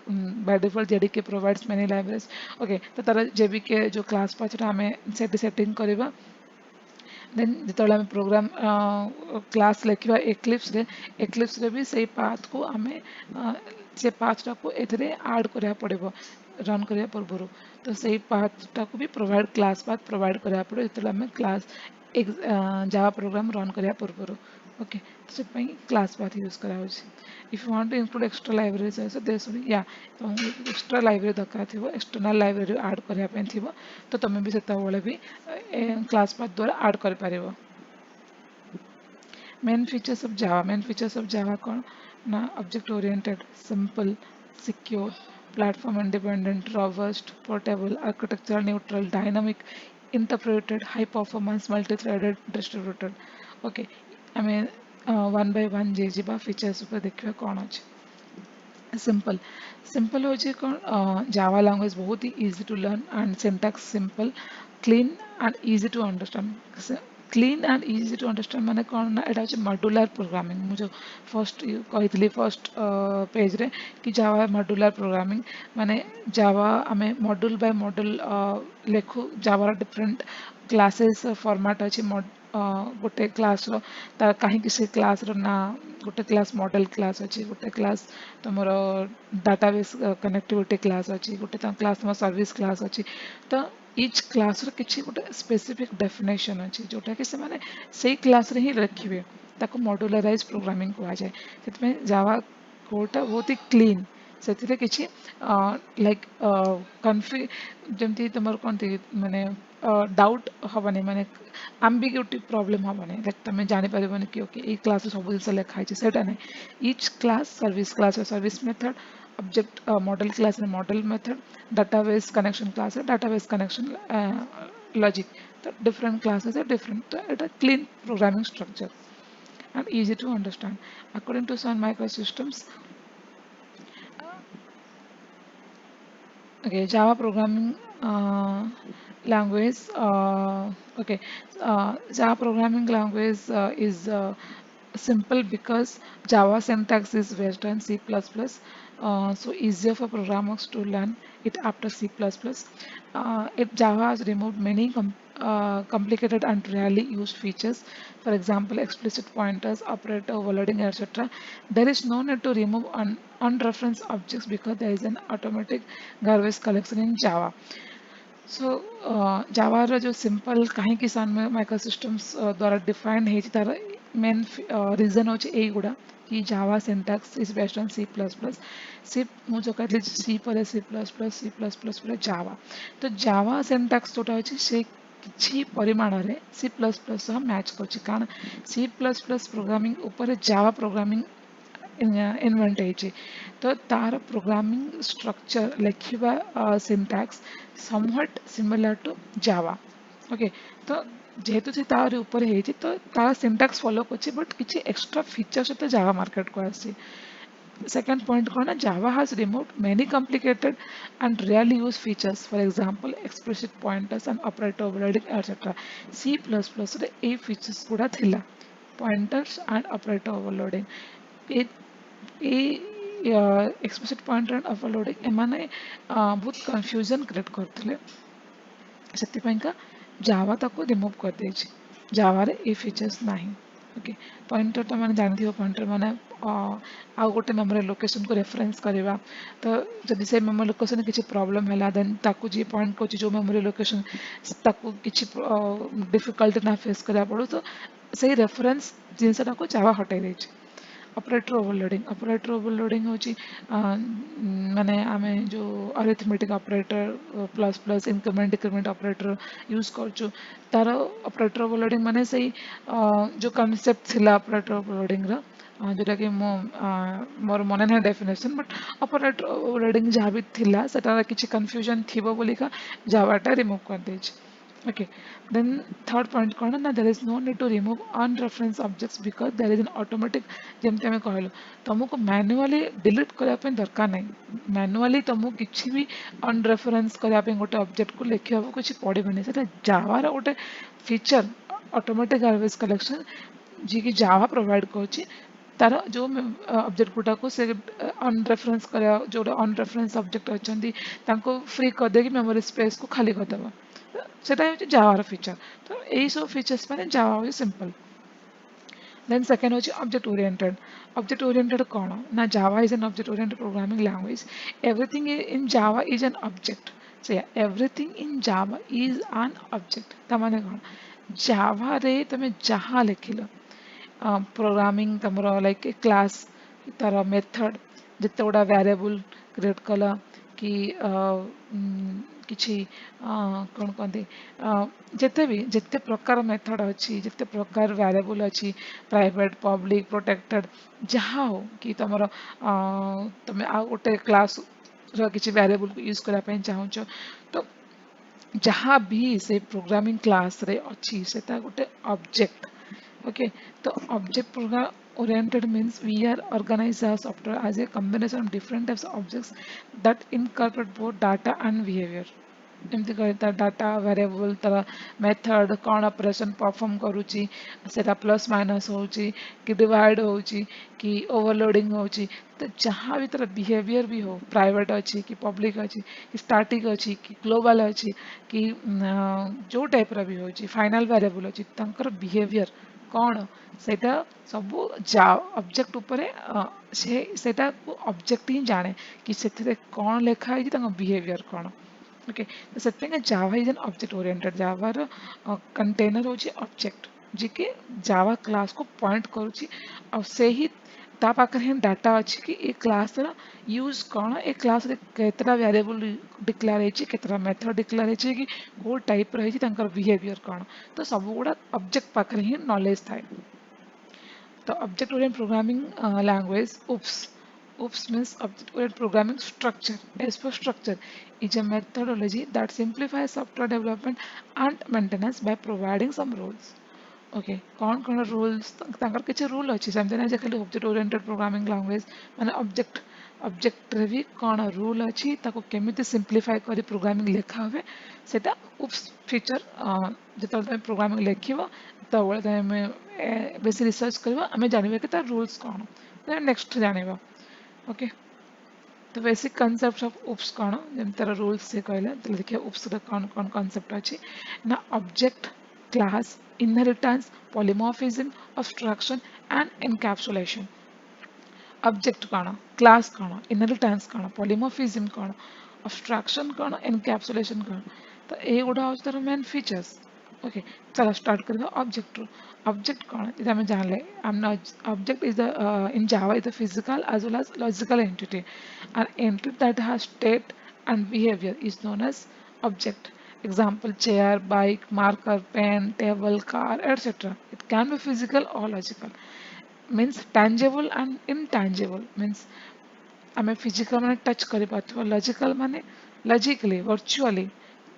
by default JDK provides many libraries okay तो तार जेबीके जो क्लास पाथटा आम सेटिंग करवा देन जो आम प्रोग्राम क्लास लिखा एक्लिप्स रे भी से पाथ को आम से पाथटा को एथे आड करा पड़ो रन करा पूर्व तो से पाथटा को भी प्रोवाइड क्लास पाथ प्रोवाइड करा पड़ो जो आम क्लास एक जावा प्रोग्राम रन करा पूर्व ओके तो क्लास पाथ यूज करा if you want to include extra libraries also there should या तुमको एक्स्ट्रा लाइब्रेरी दरकार थी एक्सटर्नल लाइब्रेरी आड करने थी तो तुम भी से भी क्लास पाथ द्वारा आड कर पार मेन फीचर्स ऑफ जावा कौन ना object oriented simple secure platform independent robust portable architectural neutral dynamic interpreted high performance multi threaded distributed okay आम वन बाय वन जा फीचर्स देखा कौन अच्छे सिंपल सिंपल हो कौन जावा लैंग्वेज बहुत ही easy to learn and syntax simple clean and easy to understand clean and easy to understand माने कौन ना एटा होचे मॉड्यूलर प्रोग्रामिंग मुझे फर्स्ट कही फर्स्ट पेज रे कि जावा मॉड्यूलर प्रोग्रामिंग माने जावा आमे मॉड्यूल बाय मॉड्यूल लेखु जावा डिफरेंट क्लासेस फॉर्मेट अच्छी गोटे क्लास रो तार कहीं से क्लास रो ना गोटे क्लास मॉडल क्लास अच्छी गोटे क्लास तुमर डाटाबेस कनेक्टिविटी क्लास अच्छी गोटे क्लास तुम सर्विस क्लास अच्छी तो इच क्लास रो किछि गोटे स्पेसिफिक डेफिनेशन अच्छी जोटा कि से माने सेही क्लास रे ही रखिबे ताको मॉड्यूलराइज प्रोग्रामिंग कहा जाए सेतमे जावा कोडटा बहुत ही क्लीन से किसी लाइक कन्फि जमती तुम कौन थी माने डाउट हेनी माने आम्बिग्यूटी प्रॉब्लम हेनी लाइक तुम जापर कि ओके ये क्लास सब जिन लिखाई से ना etch class service method object model class model method database connection class database connection logic तो डिफरेंट क्लासेस डिफरेंट तो ये clean programming structure and easy to understand. According to Sun Microsystems, okay, Java programming language. Okay, Java programming language is simple because Java syntax is based on C++, so easier for programmers to learn it after C++. Java has removed many complicated and rarely used features, for example, explicit pointers, operator overloading, etc. There is no need to remove unreferenced objects because there is an automatic garbage collection in Java. So जावार जो simple कहीं Sun Microsystems द्वारा defined है तार main reason होचे ए गुड़ा कि Java syntax is based on C plus plus C मुझे कहली सी पर सी प्लस प्लस पर जावा तो जावा सिंटैक्स जोटा होचे से किछि परिमाण रे सी प्लस प्लस मैच करछि कारण सी प्लस प्लस प्रोग्रामिंग ऊपर जावा प्रोग्रामिंग इन्वेंट होइछि तो तार प्रोग्रामिंग स्ट्रक्चर लिखिबा syntax somewhat similar to Java. Okay, तो जेहेतु से तार ऊपर है तो तार सिंटैक्स फॉलो करछि बट किछि एक्स्ट्रा फीचर सहित जावा मार्केट को आछि second point कौन है Java has removed many complicated and rarely used features, for example explicit pointers and operator overloading etc. C++ रे ए features गुड़ा थिला pointers and operator overloading A explicit pointer and overloading एमाने बहुत confusion create करथिले ସେଥିପାଇଁକା Java ତାକୁ remove କରିଦେଇଛି ଜାଭାରେ ଏ features ନାହିଁ ଓକେ ପଏଣ୍ଟରଟା ମାନେ ଜାଣିଥିବ ପଏଣ୍ଟର ମାନେ ଆଉ ଗୋଟେ ମେମୋରି ଲୋକେସନକୁ ରେଫରେନ୍ସ କରିବା ତ ଯଦି ସେ ମେମୋରି ଲୋକେସନରେ କିଛି ପ୍ରୋବ୍ଲେମ୍ ହେଲା ଦେନ୍ ତାକୁ ଯିଏ ପଏଣ୍ଟ କରୁଛି ଯେଉଁ ମେମୋରି ଲୋକେସନ ତାକୁ କିଛି ଡିଫିକଲ୍ଟି ନା ଫେସ୍ କରିବାକୁ ପଡ଼ୁ ତ ସେଇ ରେଫରେନ୍ସ ଜିନିଷଟାକୁ ଜାଭା ହଟେଇ ଦେଇଛି ऑपरेटर ओवरलोडिंग होची माने आमे जो arithmetic operator plus plus increment decrement operator use करछु तार ऑपरेटर ओवरलोडिंग माने सही जो कॉन्सेप्ट थिला ऑपरेटर ओवरलोडिंग रा जोटा कि मो मोर मन ना डेफिनेशन बट ऑपरेटर ओवरलोडिंग जहाँ भी थिला सेटा किछि कंफ्यूजन थिबो बोलिका जावाटा रिमूव कर देछि. Okay, then third point कौन ना there is no need to remove unreferenced objects because there is an automatic ଯେମିତି ଆମେ କହିଲୁ ତମକୁ manually delete କରିବା ପାଇଁ ଦରକାର ନାହିଁ manually ତମକୁ କିଛି ବି unreference କରିବା ପାଇଁ ଗୋଟେ object କୁ ଲେଖିବାକୁ କିଛି ପଡ଼ିବନି ସେଟା ଜାଭାର ଗୋଟେ feature automatic garbage collection ଯିଏକି ଜାଭା ପ୍ରୋଭାଇଡ୍ କରୁଛି ତାର ଯେଉଁ ଅବଜେକ୍ଟ ଗୁଡ଼ାକୁ ସେ ଅନରେଫରେନ୍ସ କରିବା ଯେଉଁଟା ଅନରେଫରେନ୍ସ ଅବଜେକ୍ଟ ଅଛନ୍ତି ତାଙ୍କୁ ଫ୍ରି କରିଦେଇକି ମେମୋରି ସ୍ପେସ୍କୁ ଖାଲି କରିଦେବ ସେଟା ହେଉଛି ଜାଭାର ଫିଚର ତ ଏଇସବୁ ଫିଚର୍ସ ମାନେ ଜାଭା ହେଉଛି simple. Then second is object oriented. Object oriented कौन ना Java is an object oriented programming language. Everything in Java is an object. So yeah, everything in Java is an object. तमाने कौन Java रे तमें जहाँ लिखिलो programming तमरो like class तार method जिते गुड़ा variable create कला कि किछि कौन कहते जिते भी जिते प्रकार मेथड अच्छी जिते प्रकार वेरिएबल अच्छी प्राइवेट पब्लिक प्रोटेक्टेड जहाँ हो कि तुम तुम आ गोटे क्लास किसी वेरिएबल को यूज करने चाहूच तो जहाँ भी से प्रोग्रामिंग क्लास रे अच्छी से गोटे object. Okay, the object program oriented means we are organize our software as a combination of different types of objects that incorporate both data and behavior. एमती कहता डाटा वेरिएबल तार मेथड कौन operation perform करूची सेटा plus minus होची कि divide होची कि ओवरलोडिंग होची तो जहाँ भी तार बिहेवियर भी हो प्राइवेट अच्छी कि पब्लिक अच्छी कि स्टैटिक अच्छी कि ग्लोबल अच्छी कि जो टाइप रा भी होची फाइनल वेरिएबल अच्छी तंकर बिहेवियर कौन सेटा सबू जा ऑब्जेक्ट ऊपर से सेटा ऑब्जेक्ट ही जाने कि सेथिरे कौन लिखा है कि बिहेवियर कौन. Okay, तो ସେଥିପାଇଁ Java is an object oriented. Java ର container ହେଉଛି object ଯିଏକି Java class को point କରୁଛି ଆଉ ସେହି ତା ପାଖରେ ହିଁ ଡାଟା ଅଛି କି ଏ କ୍ଲାସର ୟୁଜ୍ କ'ଣ ଏ କ୍ଲାସରେ କେତେଟା ଭ୍ୟାରିଏବଲ୍ ଡିକ୍ଲେୟାର ହେଇଛି କେତେଟା ମେଥଡ଼ ଡିକ୍ଲେୟାର ହେଇଛି କି କେଉଁ ଟାଇପ୍ର ହେଇଛି ତାଙ୍କର ବିହେଭିୟର କ'ଣ ତ ସବୁଗୁଡ଼ା ଅବଜେକ୍ଟ ପାଖରେ ହିଁ ନଲେଜ ଥାଏ. The object-oriented programming language OOPS. OOPS means object-oriented programming structure. As for structure, is a methodology that simplifies software development and maintenance by providing some rules. Okay, कौन rules तांकर किसी rule अच्छी समझते हैं जैसे object oriented programming language माने object रे भी कौन rule अच्छी ताको केमिति simplify करी programming लिखा हुए सेटा oops feature जितना तुम programming लिखिवा तो वो तुम बेसी रिसर्च करवा हमें जानिबे कि तार rules कौन तो next जानिबा. Okay, तो बेसिक concepts of oops कौन जब तार rules से कहले तो देखिए oops रे कौन कौन concept अच्छी ना object class inheritance polymorphism abstraction and encapsulation. Object कौन class कौन inheritance कौन polymorphism कौन abstraction कौन encapsulation कौन तो ये गुड़ा होता तार main features. Okay, चलो start करेंगे object रो. Object कौन इधर हमें जान ले हमने object is the in Java is a physical as well as logical entity. An entity that has state and behavior is known as object. Example chair, bike, marker, pen, table, car, etc. It can be physical or logical. Means tangible and intangible. Means आम physical मैंने touch कर logical माने logically virtually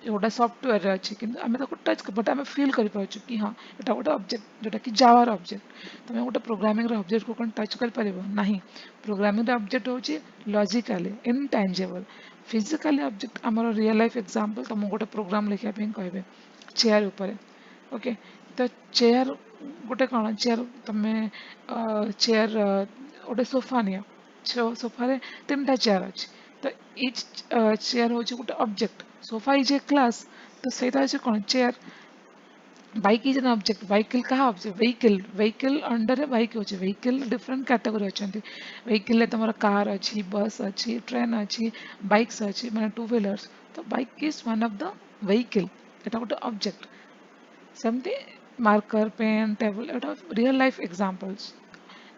जोटा software अच्छी कि आम touch but आम fill कर कि हाँ यहाँ गोटे ऑब्जेक्ट जोटा कि जावार ऑब्जेक्ट तुम गोटे प्रोग्रामिंग ऑब्जेक्ट को कौन टच कर ना प्रोग्रामिंग ऑब्जेक्ट हूँ लॉजिकली इनटैंजिबल फिजिकली ऑब्जेक्ट आमर रियल लाइफ एग्जांपल तुम गोटे प्रोग्राम लिखा कहे चेयर उपर. ओके, तो चेयर गोटे कौन चेयर तुम चेयर गोटे सोफा नि सोफा तीन टा चेयर अच्छी तो इच चेयर हूँ गोटे object sofa is a class तो सहीटा हूँ कौन chair. Bike is an object vehicle कहा ऑब्जेक्ट व्हीकल अंडर बाइक होची व्हीकल डिफरेंट कैटेगरी अच्छा व्हीकल तुम कार अच्छी बस अच्छी ट्रेन अच्छी बाइक्स अच्छी मैंने टू व्हीलर्स तो bike is one of the vehicle यहाँ गोटे ऑब्जेक्ट सेमती मार्कर पेन टेबल एटा रियल लाइफ एग्जांपल्स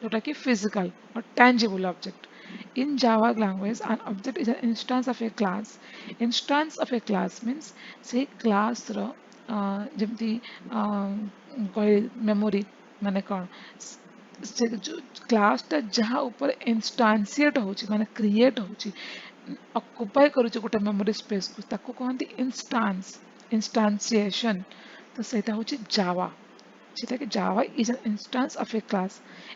जोटा कि physical or tangible object. In Java language, an object is an instance of a class. Instance of a class means say class ର ଯେମିତି memory ମାନେ କ'ଣ ସେ କ୍ଲାସଟା ଯାହା ଉପରେ ଇନଷ୍ଟାନ୍ସିଏଟ ହଉଛି ମାନେ କ୍ରିଏଟ ହଉଛି ଅକୁପାଇ କରୁଛି ଗୋଟେ ମେମୋରି ସ୍ପେସକୁ ତାକୁ କହନ୍ତି ଇନଷ୍ଟାନ୍ସିଏସନ ତ ସେଇଟା ହଉଛି ଜାଭା যেটা কি Java is an instance of a class.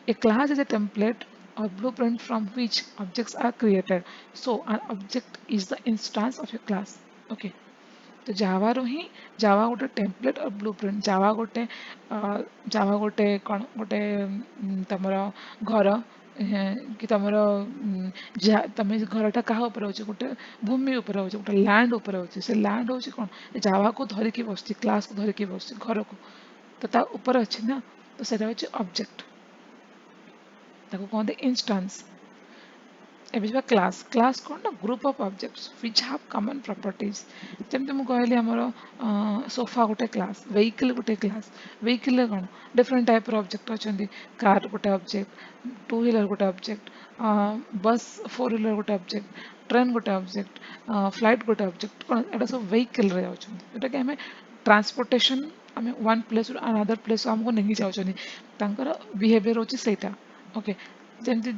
A class is a template or blueprint from which objects are created. So an object is the instance of a class. Okay. तो जावारो ही जावा गोटे template और blueprint जावा गोटे कौन गोटे तमर घर कि तमर तमें घरटा क्या ऊपर हो गोटे भूमि ऊपर हो गोटे लैंड ऊपर हो से लैंड हूँ कौन जावा को धरिकी बस क्लास को धरिकी बस घर को तो ता ऊपर अच्छी ना तो सेटा हूँ ऑब्जेक्ट ताको कहते इंस्टांस ଏବେ ଯିବା କ୍ଲାସ୍ କ'ଣ ନା group of objects which have common properties ଯେମିତି ମୁଁ କହିଲି ଆମର ସୋଫା ଗୋଟେ କ୍ଲାସ୍ ଭେହିକିଲ୍ ଗୋଟେ କ୍ଲାସ୍ ଭେହିକିଲ୍ରେ କ'ଣ ଡିଫରେଣ୍ଟ ଟାଇପ୍ର ଅବଜେକ୍ଟ ଅଛନ୍ତି କାର୍ ଗୋଟେ ଅବଜେକ୍ଟ ଟୁ ହ୍ୱିଲର୍ ଗୋଟେ ଅବଜେକ୍ଟ ବସ୍ ଫୋର୍ ହ୍ୱିଲର୍ ଗୋଟେ ଅବଜେକ୍ଟ ଟ୍ରେନ୍ ଗୋଟେ ଅବଜେକ୍ଟ ଫ୍ଲାଇଟ୍ ଗୋଟେ ଅବଜେକ୍ଟ କ'ଣ ଏଇଟା ସବୁ ଭେହିକିଲ୍ରେ ଯାଉଛନ୍ତି ଯେଉଁଟାକି ଆମେ ଟ୍ରାନ୍ସପୋର୍ଟେସନ୍ ଆମେ ୱାନ୍ ପ୍ଲେସ୍ରୁ ଆନାଦର ପ୍ଲେସ୍ ଆମକୁ ନେଇକି ଯାଉଛନ୍ତି ତାଙ୍କର ବିହେଭିୟର ହେଉଛି ସେଇଟା ଓକେ ଯେମିତି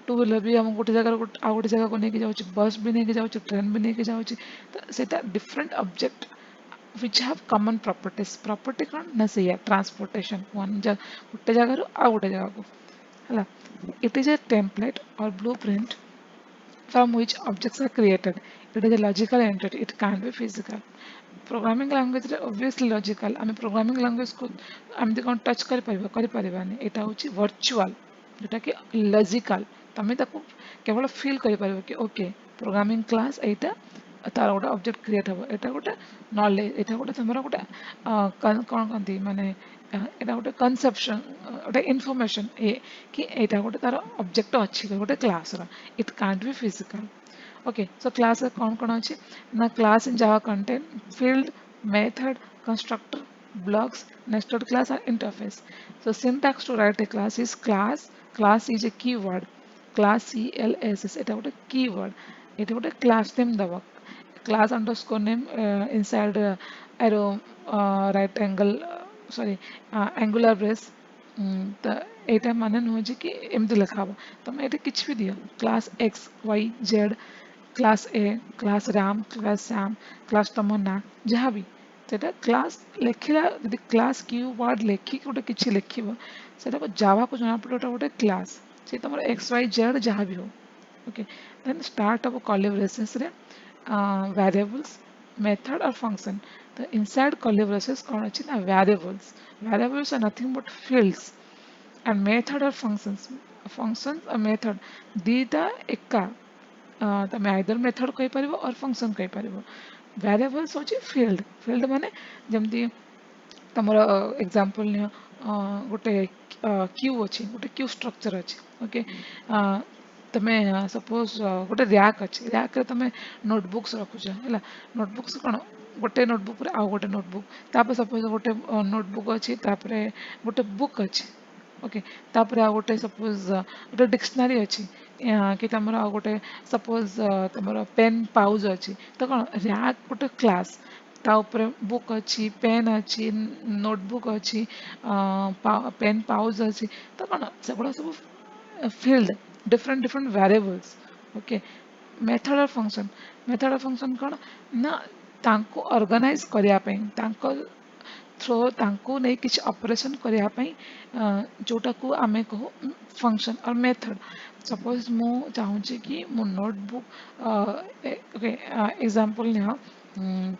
ଟୁ ହ୍ୱିଲର ବି ଆମକୁ ଗୋଟେ ଜାଗାରୁ ଆଉ ଗୋଟେ ଜାଗାକୁ ନେଇକି ଯାଉଛି ବସ୍ ବି ନେଇକି ଯାଉଛି ଟ୍ରେନ୍ ବି ନେଇକି ଯାଉଛି ତ ସେଇଟା different object which have common properties property କ'ଣ ନା ସେଇଆ ଟ୍ରାନ୍ସପୋର୍ଟେସନ୍ ଗୋଟେ ଜାଗାରୁ ଆଉ ଗୋଟେ ଜାଗାକୁ ହେଲା it is a template or blueprint from which objects are created. It is a logical entity. It can't be physical. Programming language रे ऑब्वियसली लॉजिकल आम प्रोग्रामिंग लैंग्वेज को आमती कौन टच करें यहाँ हूँ वर्चुअल जोटा कि लॉजिकल तमें केवल फील कर कि ओके प्रोग्रामिंग क्लास यहाँ तार गोटे ऑब्जेक्ट क्रिएट हम यहाँ गोटे नॉलेज यहाँ गोटे तुम गोटे कौन कहती माने यहाँ गोटे कनसेप्शन गोटे इनफॉरमेशन ए कि यहाँ गोटे तार ऑब्जेक्ट अच्छी गोटे class it can't be physical okay so class कौन अच्छी ना class in java contain field method constructor blocks nested class and interface so syntax to write a class is class is a keyword class class এটা ଗୋଟେ keyword এটা ଗୋଟେ class name दबा class underscore name inside arrow right angle sorry angular brace ତ ଏଇଟା ମାନେ ନୁହେଁ ଯେ କି ଏମିତି ଲେଖା ହବ ତମେ ଏଇଟା କିଛି ବି ଦିଅ class X Y Z class ए class Ram class Shyam class तुम ना जहाँ भी सेटा क्लास लिखला यदि क्लास क्यू वर्ड लेखिक गोटे किसी लिख से जावा को जना पड़े गोटे क्लास से तुम एक्स वाई जेड जहाँ भी हो okay then start of collaborations रे वेरिएबल्स मेथड और फंक्शन तो इनसाइड कोलैबोरेशंस कौन अच्छी ना variables are nothing but fields and method और फंक्शंस और मेथड दीटा एका तुम आइदर मेथड कहीपर और फंक्शन कहीपर वेरिएबल्स हूँ फील्ड माने जमती तुम एग्जांपल नियो गोटे क्यू अच्छी गोटे क्यू स्ट्रक्चर अच्छी ओके तुम्हें सपोज गोटे रैक अच्छी रैक रे तुम नोटबुक्स रखुच है नोटबुक्स कौन गोटे नोटबुक आउ गोटे नोटबुक तापर सपोज गोटे नोटबुक अच्छी गोटे बुक अच्छी ओके तापर आ गोटे सपोज गोटे डिक्शनरी अच्छी कि तुम गोटे सपोज तुम पेन पाउच अच्छी तो कौन रैक गोटे क्लास ता ऊपर बुक अच्छी पेन अच्छी नोटबुक अच्छी पेन पाउच अच्छी तो कौन से गुड़ा सब field different different variables okay method और फंक्शन कौन ना तांको ऑर्गेनाइज करने थ्रो तांको नहीं किसी ऑपरेशन करने जोटा को आमे कहो फंक्शन और मेथड सपोज मु चाहूँगी कि मो नोटबुक ओके एग्जांपल नियो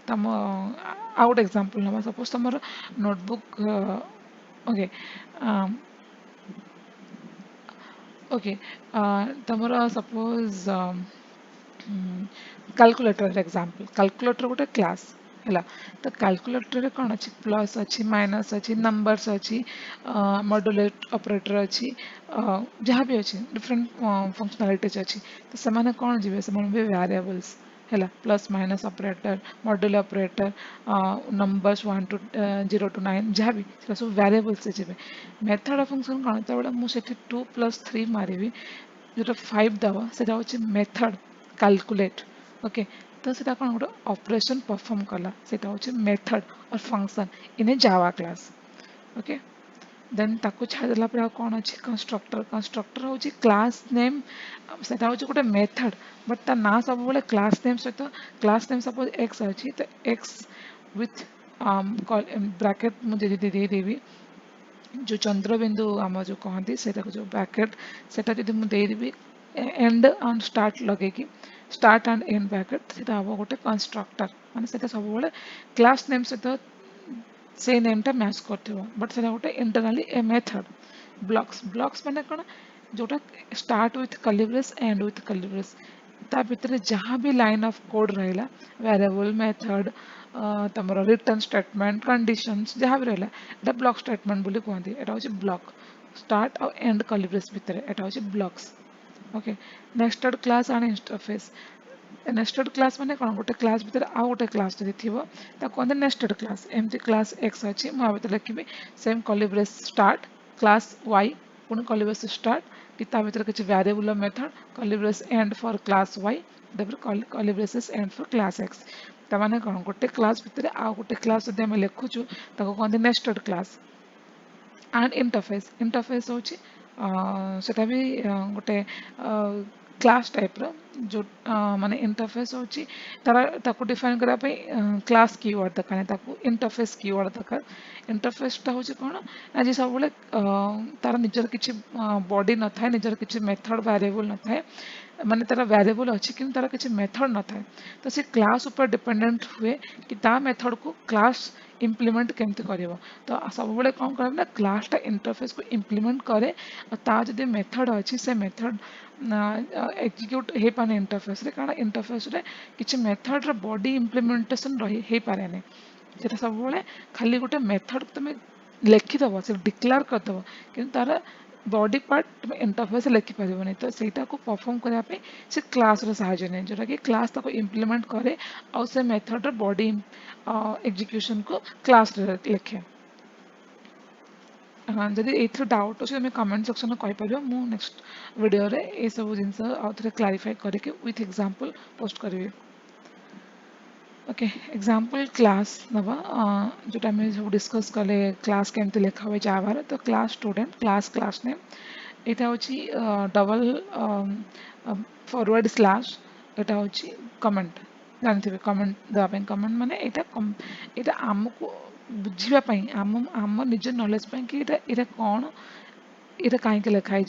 तम आउ गोटे एग्जांपल ना सपोज तुम नोटबुक ओके ओके तुम सपोज कैलकुलेटर एग्जांपल कैलकुलेटर गोटे क्लास है तो कैलकुलेटर कौन अच्छी प्लस अच्छी माइनस अच्छी नंबर्स अच्छी मॉड्यूलेट ऑपरेटर अच्छी जहाँ भी अच्छी डिफरेंट फंक्शनलिटीज अच्छी तो से कौन जी से भी वेरिएबल्स है plus minus operator module operator numbers 1 to 0 to 9 जहाँ भी सेटा सब वेरिएबल से जी मेथड फंक्शन कौन तो मुझे 2+3 मारिबी जो 5 दबा सेटा होची मेथड कैलकुलेट ओके तो सेटा कौन गोटे ऑपरेशन परफॉर्म कला सेटा होची मेथड और function in a Java class okay then ताकू छाड़देला पर कौन अच्छे कंस्ट्रक्टर कंस्ट्रक्टर हूँ क्लास नेम से गोटे मेथड बट ता ना सब बेले क्लास नेम सहित क्लास नेम सपोज एक्स अच्छी तो एक्स विथ ब्रैकेट मुझे देदेवी जो चंद्रबिंदु आम जो कहती से जो ब्रैकेट से देदेवी एंड एंड स्टार्ट लगे स्टार्ट एंड एंड ब्रैकेट से हम गोटे कंस्ट्रक्टर माने से सब बेले क्लास नेम सहित से नेमटा मैच कर बट से गोटे इंटरनाली ए मेथड ब्लॉक्स ब्लॉक्स माने कौन जोटा स्टार्ट विथ कलिब्रेस एंड विथ कलिब्रेस ता भितर जहाँ भी लाइन ऑफ कोड रहा वेरिएबल मेथड तुम रिटर्न स्टेटमेंट कंडीशंस जहाँ भी रहा एटा ब्लॉक स्टेटमेंट बोली कहते हैं हूँ ब्लॉक स्टार्ट और एंड कलिब्रेस भितर एटा हूँ blocks okay nested class and interface nested class माने कौन गोटे क्लास भितर आउ गोटे क्लास जब थी कहते नेस्टेड क्लास एमती क्लास एक्स अच्छी मुझे लिखी same curly braces start class Y पुणी कलिब्रेस स्टार्ट कि भितर किसी variable method curly braces end for class Y curly braces end for class X तमाने कौन गोटे क्लास भितर आउ गोटे क्लास जब आम लिखुचु कहते नेस्टेड क्लास एंड इंटरफेस हूँ सेटा भी गोटे क्लास टाइप रो जो माने इंटरफेस होची तार डिफाइन करने क्लास कीवर्ड दरकार ताकू इंटरफेस कीवर्ड दरकार इंटरफेसटा हूँ कौन आज सब बेले तार निजर किसी बॉडी न थाए निजर किसी मेथड वेरिएबल न थाए माने तार वेरिएबल अच्छी कि तार किसी मेथड न थाए तो से क्लास ऊपर डिपेंडेंट हुए कि ता मेथड को क्लास इम्प्लीमेंट केमती कर तो सब बेले कौन कर ना क्लासटा इंटरफेस को इम्प्लीमेंट करे ता जदि मेथड अच्छी से मेथड एक्जिक्यूट हो पाने इंटरफेस रे कारण इंटरफेस रे किसी मेथड रो बॉडी इम्प्लीमेंटेशन रही हो पारे नहीं सेटा सब बेले खाली गोटे मेथड तुम लिखिदेव से डिक्लेयर करदेव कि तार बॉडी पार्ट तुम इंटरफेस लिखिपर नहीं तो सहीटा को परफॉर्म करने से क्लास साहाଯ୍य नहीं जोटा कि क्लास ताको इम्प्लीमेंट करे और से मेथड रो बॉडी एग्जीक्यूशन को क्लास लिखे हाँ जदि ये डाउट अच्छे तुम कमेंट सेक्शन में कहीपर मुझे नेक्स्ट वीडियो रे ये सब जिन आउ थे क्लारिफाई करके विथ एग्जांपल पोस्ट करी ओके एग्जांपल क्लास नवा जोटा आम सब डिस्कस कले क्लास केमती लिखा हुए जावार तो क्लास स्टूडेंट क्लास नेम यहाँ हूँ डबल फॉरवर्ड स्लैश यहाँ हूँ कमेंट जानते कमेंट देवाई कमेंट माने यहाँ आमको बुझापी आम आम निज नॉलेज कि यहाँ कौन यहाँ कहीं लिखाई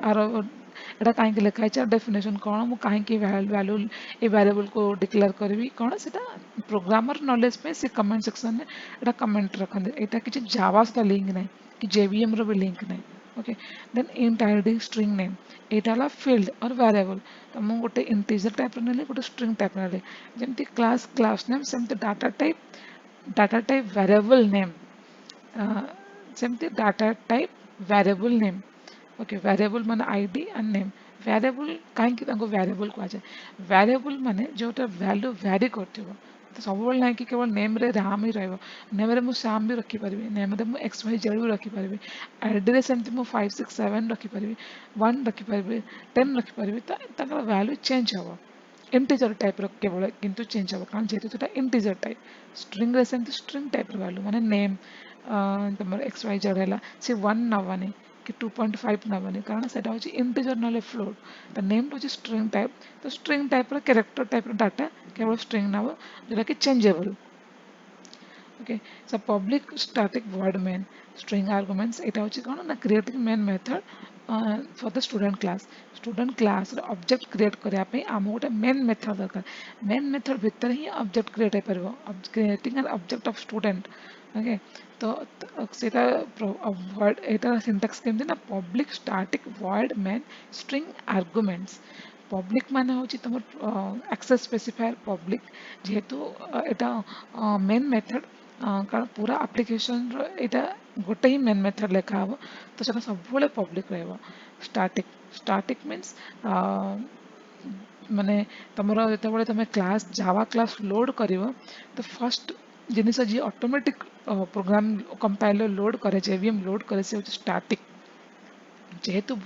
आर यहाँ कहीं लिखाई डेफिनेशन कौन मुझे कहीं वैल्यू ये वेरिएबल को डिक्लेयर करी कौन से प्रोग्रामर नॉलेज पे से कमेंट सेक्शन में यहाँ कमेंट रखते यहाँ किसी जावा सहित लिंक ना कि जेवीएम रो भी लिंक ना okay then int ID string name यहाँ है फील्ड और वेरिएबल तो मुझे गोटे इंटीजर टाइप ना गोटे स्ट्रिंग टाइप ना जमी क्लास नेम सेमती डाटा टाइप वेरिएबल नेम सेमती data type variable name okay variable माने आईडी एंड नेम वेरिएबल कहीं वेरिएबल कहुए वेरिएबल माने जोटा वैल्यू वैरी करथिबो तो सब बेल ना कि केवल नेम रे राम ही रहबो नेम रे मु श्याम भी रखी पारिबी नेम रे मु एक्स वाई जेड भी रखी पारिबी आईडी रे सेमती मु 5 6 7 रखी पारिबी 1 रखी पारिबी 10 रखी पारिबी तो ताकर वैल्यू चेंज हबो इंटीजर टाइप रो केवल किंतु चेंज हबो कारण जेहेतु सेटा इंटीजर टाइप स्ट्रिंग रे सेमती स्ट्रिंग टाइप रो वैल्यू माने नेम तुम एक्स वाई जेड है सी 1 नवानी कि 2.5 नवानी कारण से इंटीजर ना फ्लोट तो नेम हूँ स्ट्रिंग टाइप तो string type character type data केवल स्ट्रिंग नाम जोटा कि changeable okay so public static word main string arguments यहाँ हूँ कौन ना creating main method for the student class object create करने आम गोटे मेन मेथड दरकार मेन मेथड भितर ही ऑब्जेक्ट क्रिएट हो पार creating an object of student okay तो सेटा वर्ड एटा सिंटैक्स केमती ना public static word main string arguments public माने हूँ तुम एक्सेस स्पेसिफायर पब्लिक जेहेतु यहाँ मेन मेथड कारण पूरा एप्लिकेशन यहाँ गोटे ही मेन मेथड लिखा हम तो सब पब्लिक रहा स्टैटिक मीन्स माने तुमर जो तुम क्लास जावा क्लास लोड कर तो फर्स्ट जिनिस जी ऑटोमेटिक प्रोग्राम कंपाइलर लोड करे जेवीएम लोड करे से स्टैटिक जेहेतु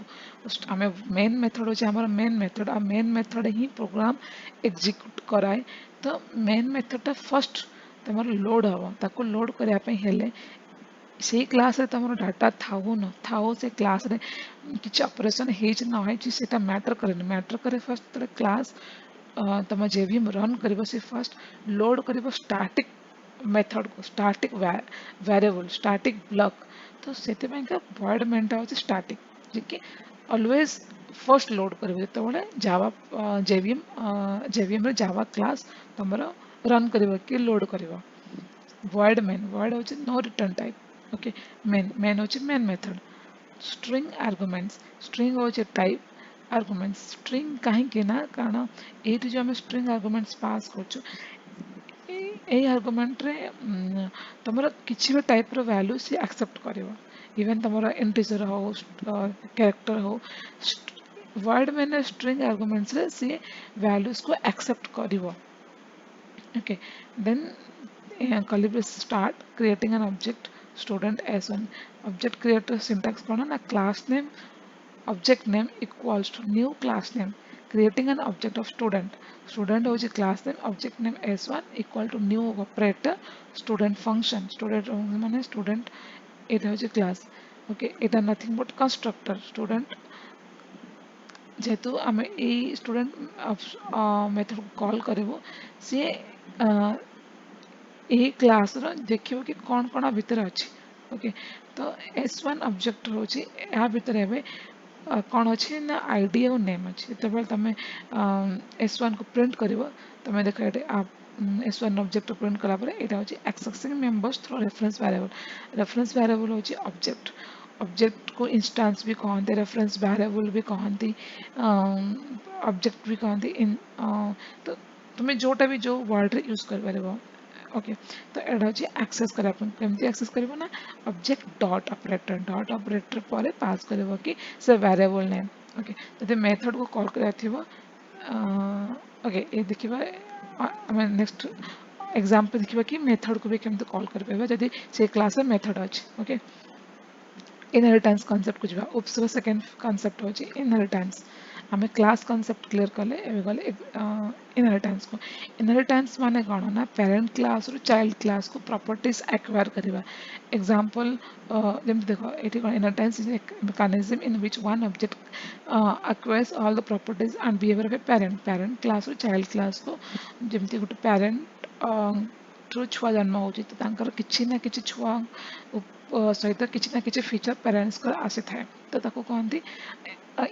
आम मेन मेथड अच्छे आम मेन मेथड आ मेन मेथड ही प्रोग्राम एग्जीक्यूट कराए तो मेन मेथडटा फर्स्ट तुम लोड हम ताको लोड करने से क्लास रे तुम डाटा थाऊ न थाऊ से क्लास रे किसी ऑपरेशन है मैटर करे मैटर करे फर्स्ट क्लास तुम जेवीएम रन कर फर्स्ट लोड कर स्टैटिक मेथड को स्टैटिक वेरिएबल स्टैटिक ब्लॉक तो से वर्ड मेनटा हूँ स्टैटिक जे कि ऑलवेज फर्स्ट लोड कर जो Java JVM JVM Java class तुम रन कर लोड कर void हूँ no return type okay main हूँ main method string arguments string हूँ टाइप आर्गुमेंट्स स्ट्रिंग कहीं ना कारण ये जो आम स्ट्रिंग आर्गुमेंट्स पास कर आर्गुमेंट रे तुम किसी भी टाइप रो वैल्यू सी एक्सेप्ट कर इवन तुम इंटीजर हो कैरेक्टर हो वर्ड मैंने स्ट्रिंग आर्गुमेंट्स रे सी वैल्यूज को एक्सेप्ट कर okay then Colibri start creating an object student as1 object creator syntax कौन ना class name object name equals to new class name creating an object of student student हो class name object name s1 equal to new operator student function student माने student এটা হচ্ছে class okay এটা nothing but constructor student जेहेतु आम यही student method call करूँ सी यही क्लास देखिए कि कौन कौन भितर अच्छी ओके तो S1 ऑब्जेक्ट हूँ या भितर एवं कौन अच्छी ना आईडी और नेम अच्छी जो तुम S1 को प्रिंट कर तुम देख ये S1 ऑब्जेक्ट प्रिंट कलापर यहाँ हूँ accessing members through reference variable हूँ ऑब्जेक्ट ऑब्जेक्ट को इंस्टांस भी कहते रेफरेंस वेरिएबल भी कहती ऑब्जेक्ट भी कहती इन तो तुम्हें जोटा भी जो वर्ड यूज कर पार ओके तो यहाँ हूँ एक्सेस करमती एक्सेस कर ना ऑब्जेक्ट डॉट ऑपरेटर पर पास कर कि से वेरिएबल नेम ओके जब मेथड को कॉल कर ओके ये देखा आम नेक्स्ट एग्जांपल देखा कि मेथड को भी केमती कॉल कर पार जदि से क्लास मेथड अच्छे ओके इनहेरिटेंस कॉन्सेप्ट को जावा उप्स सेकेंड कॉन्सेप्ट हूँ इनहेरिटेंस आम क्लास कॉन्सेप्ट क्लियर कले गले इनहेरिटेंस को इनहेरिटेंस माने कौन ना पेरेंट क्लास रु चाइल्ड क्लास को प्रॉपर्टीज एक्वायर करवा एग्जांपल जमी देख ये कौन inheritance is a mechanism in which one object acquires all the properties and behaviour of a parent class रु चाइल्ड क्लास को जमी गोटे पेरेंट ରୁ ଛୁଆ ଜନ୍ମ ହେଉଛି ତ ତାଙ୍କର କିଛି ନା କିଛି ଛୁଆ ସହିତ କିଛି ନା କିଛି ଫିଚର ପ୍ୟାରେଣ୍ଟସ୍ଙ୍କର ଆସିଥାଏ ତ ତାକୁ କହନ୍ତି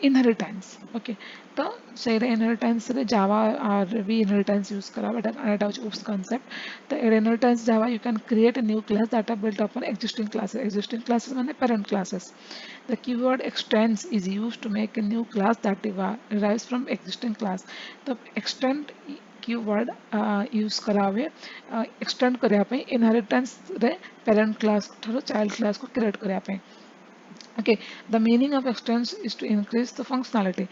इनहेरिटेंस ओके तो से इनहेरिटेंस रे जावा आर भी इनहेरिटेंस यूज करा एटा उप्स कांसेप्ट तो inheritance Java you can create a new class that are built upon existing classes माने parent classes the keyword extends is used to make a new class that derives from existing class तो extend keyword use करावे extend करने पे inheritance रे parent class ठारो child class को create करने पे okay the meaning of extends is to increase the functionality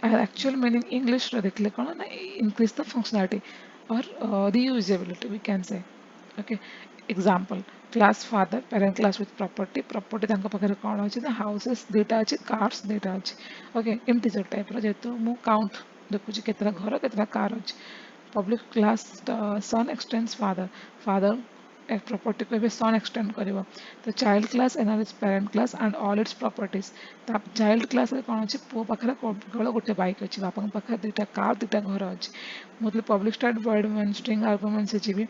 actual meaning English रे देखले कौन ना increase the functionality or reusability we can say okay example class father parent class with property तांको पाखरे कौन अच्छे ना houses दुटा अच्छे cars दुटा अच्छे okay integer type रो जेतु मु count देखुची केतरा घर केतरा कार अच्छे public class son extends father a property को भी son extend करिवो तो child class analyze parent class and all its properties तो child class रे कौन अच्छे पुओ पाखरे केवल गोटे बाइक अच्छे बापा पाखरे दुटा कार दुटा घर अच्छे मतलब पब्लिक स्टैट वर्ड में स्ट्रिंग आर्गुमेंट्स अच्छे भी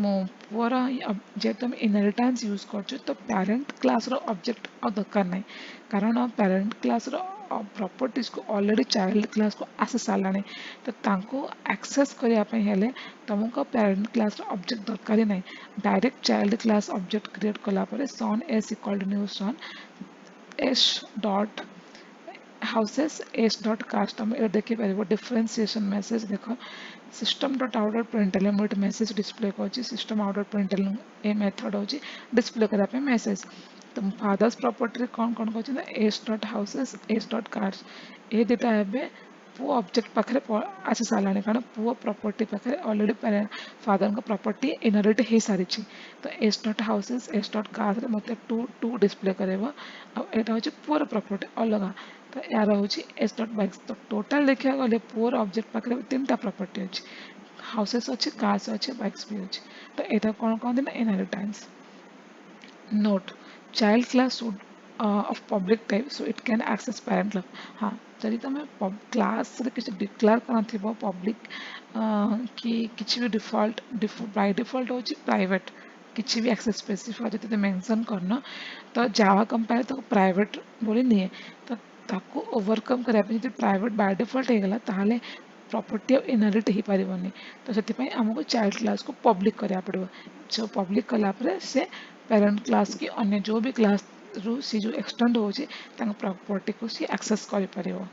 मो पुअर जेहेतु आम इनहेरिटेंस यूज कर तो पेरेंट क्लास रो ऑब्जेक्ट और दरकार नहीं कारण पेरेंट क्लास रो प्रॉपर्टीज को ऑलरेडी चाइल्ड क्लास को आसी सारे तो तांको एक्सेस करने हेले तुमको पेरेंट क्लास ऑब्जेक्ट दरकार नहीं direct child class object create कलापर son s equal to new son s dot houses s dot cast तुम ये देखिपर डिफरेन्सीएसन मेसेज देख system dot out dot println गोटे मेसेज डिस्प्ले कर सिस्टम आउट डॉट प्रिंटएलएन ए मेथड हूँ display करने मेसेज तो फादर्स प्रॉपर्टी कौन कौन कहते s dot houses s dot cars ये दुटा ए पुओ ऑब्जेक्ट पाखे आसी सारा कारण पुओ प्रॉपर्टी पाखे ऑलरेडी फादर का प्रॉपर्टी इनहेरिट हो सारी तो S dot houses s dot cars मत टू टू डिस्प्ले करेगा यहाँ हूँ पुअर प्रॉपर्टी अलग तो यार हूँ एस डॉट बाइक्स तो टोटाल देखा गले पुअर ऑब्जेक्ट पाखे तीन टा प्रॉपर्टी अच्छी हाउसेस अच्छे कार्स अच्छे बाइक्स भी अच्छे तो यहाँ कौन कहते ना inheritance Note: Child class would of public type, so it can access parent club. हाँ जदि तुम क्लास रे किसी डिक्लेयर करना थिबो पब्लिक कि किसी भी डिफॉल्ट बाय डिफॉल्ट होची प्राइवेट किसी भी एक्सेस स्पेसिफाई जदि तुम मेंशन करना तो जावा कंपाइलर तो प्राइवेट बोली नहीं है तो ताको ओवरकम करने पे जदि प्राइवेट बाय डिफॉल्ट हो गला ताहले प्रॉपर्टी ऑफ इनहेरिट हो पारिबनी तो से आमको चाइल्ड क्लास को पब्लिक करा पड़ो जो पब्लिक कला से पेरेंट क्लास की अन्य जो भी क्लास रू सी जो एक्सटेंड हो प्रॉपर्टी को सी एक्सेस कर पारिबो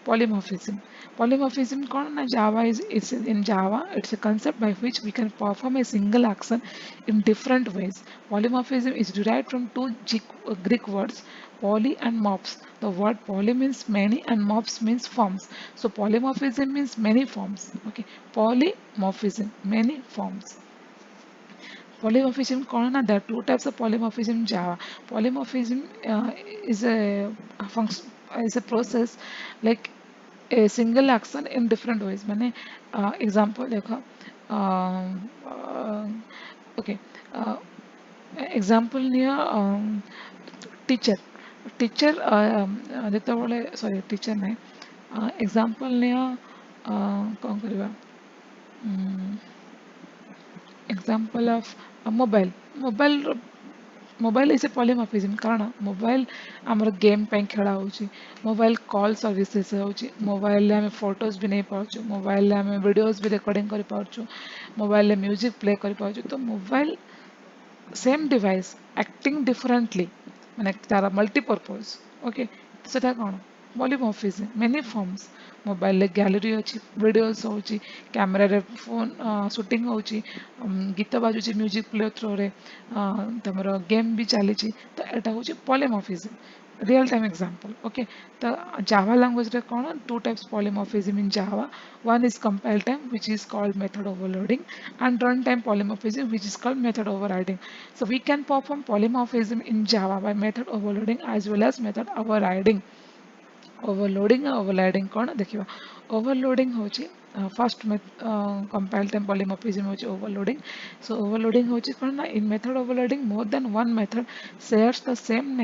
polymorphism polymorphism कौन ना java is in java it's a concept by which we can perform a single action in different ways polymorphism is derived from two greek words poly and morphs the word poly means many and morphs means forms so polymorphism means many forms okay polymorphism many forms polymorphism कौन ना there are two types of polymorphism in java polymorphism is a function is a process like a single action in different ways माने example देखो okay example निया teacher teacher ଯେତେବେଳେ sorry teacher ନାହିଁ example ନିଆ କଣ କରିବା example of mobile mobile mobile is a polymorphism कारण mobile आमर गेम पे खेला होची मोबाइल कॉल सर्विसेस होची मोबाइल आम फोटोज भी नहीं पार्छु मोबाइल आम वीडियोज भी रिकॉर्डिंग कर पार्छु मोबाइल म्यूजिक प्ले कर पार्छु तो mobile same device acting differently माने तार मल्टीपर्पज ओके सेटा कौन polymorphism many forms mobile gallery अच्छी वीडियोस होची कैमरा रे फोन शूटिंग होची गीत बाजुची म्यूजिक प्ले थ्रो रे तमर गेम भी चली तो यहाँ हूँ polymorphism real time example okay तो जावा लैंग्वेज रे कौन two types polymorphism in Java one is compile time which is called method overloading and runtime polymorphism which is called method overriding so we can perform polymorphism in java by method overloading as well as method overriding overloading और overriding कौन देखिए overloading होची first compile time polymorphism होची overloading so overloading होची कौन ना in method overloading more than one method shares the same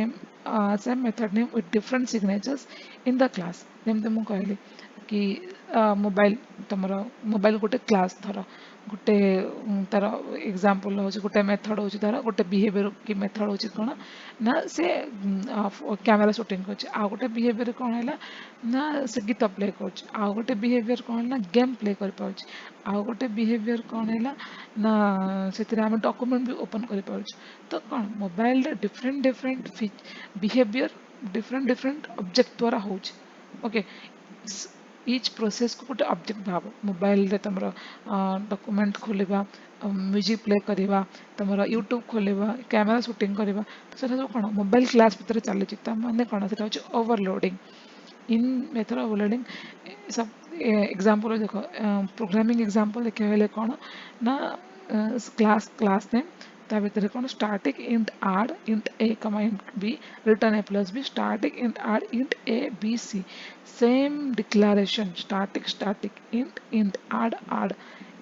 method name with different signatures in the class ଯେମିତି ମୁଁ କହିଲି कि मोबाइल तुम मोबाइल गोटे क्लास थर गोटे तार एग्जांपल हो गोटे मेथड हो तार गोटे बिहेवियर की मेथड हो कौन ना से कैमेरा शूटिंग कर गोटे बिहेवियर कौन है ना से गीत प्ले कर गोटे बिहेवियर कौन है ना गेम प्ले कर पाउछ गोटे बिहेवियर कौन है ना से आम डॉक्यूमेंट भी ओपन कर पाउछ तो कौन mobile different different behaviour different different object द्वारा हो ओके each process को गोटे ऑब्जेक्ट भाव मोबाइल रे तुम डॉक्यूमेंट खोलिबा म्यूजिक प्ले करिबा तुम यूट्यूब खोलिबा कैमरा शूटिंग करिबा तो सेटा सब कोन मोबाइल क्लास भीतर चली माने कोन सेटा होची ओवरलोडिंग इन मेथड ओवरलोडिंग सब एग्जांपल देखो प्रोग्रामिंग एग्जांपल देखिए हेले कोन ना क्लास नेम ता भीतर कोन static int add int a comma int b return a plus b static int add int a b c same declaration static int add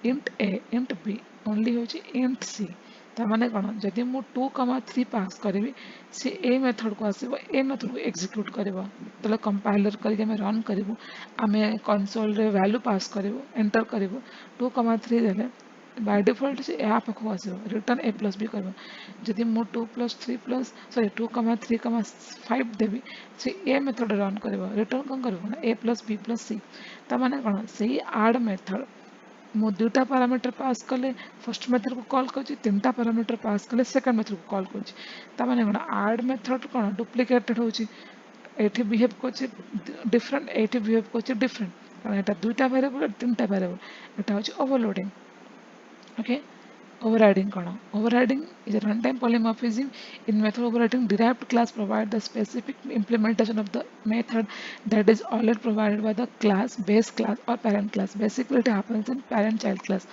int a int b only होची int c ता माने कोन जदि मु 2,3 पास करिवि से a method को आसीबो a method को execute करबो तले कंपाइलर करके हमें रन करबो आमे कंसोल रे वैल्यू पास करबो एंटर करबो 2,3 देले बाय डिफॉल्ट से ए पाखु आसीबो रिटर्न ए प्लस बी करबो जदि मु 2 प्लस 3 प्लस सॉरी 2,3,5 देबी से ए मेथड रन करबो रिटर्न कोन करबो ना ए प्लस बी प्लस सी ता माने कोन सेही ऐड मेथड मु दुटा पैरामीटर पास कले फर्स्ट मेथड को कॉल कर तीनटा पैरामीटर पास कले सेकंड मेथड को कॉल कर ताने कौन ऐड मेथड कौन डुप्लिकेटेड होची एठी बिहेव कर डिफरेंट एठी बिहेव कर डिफरेंट कारण एटा दुटा वेरिएबल तीनटा वेरिएबल एटा होची ओवरलोडिंग ओके Overriding कौन overriding is a runtime polymorphism in method overriding derived class provide the specific implementation of the method that is already provided by the class base class or parent class. Basically it happens in parent child class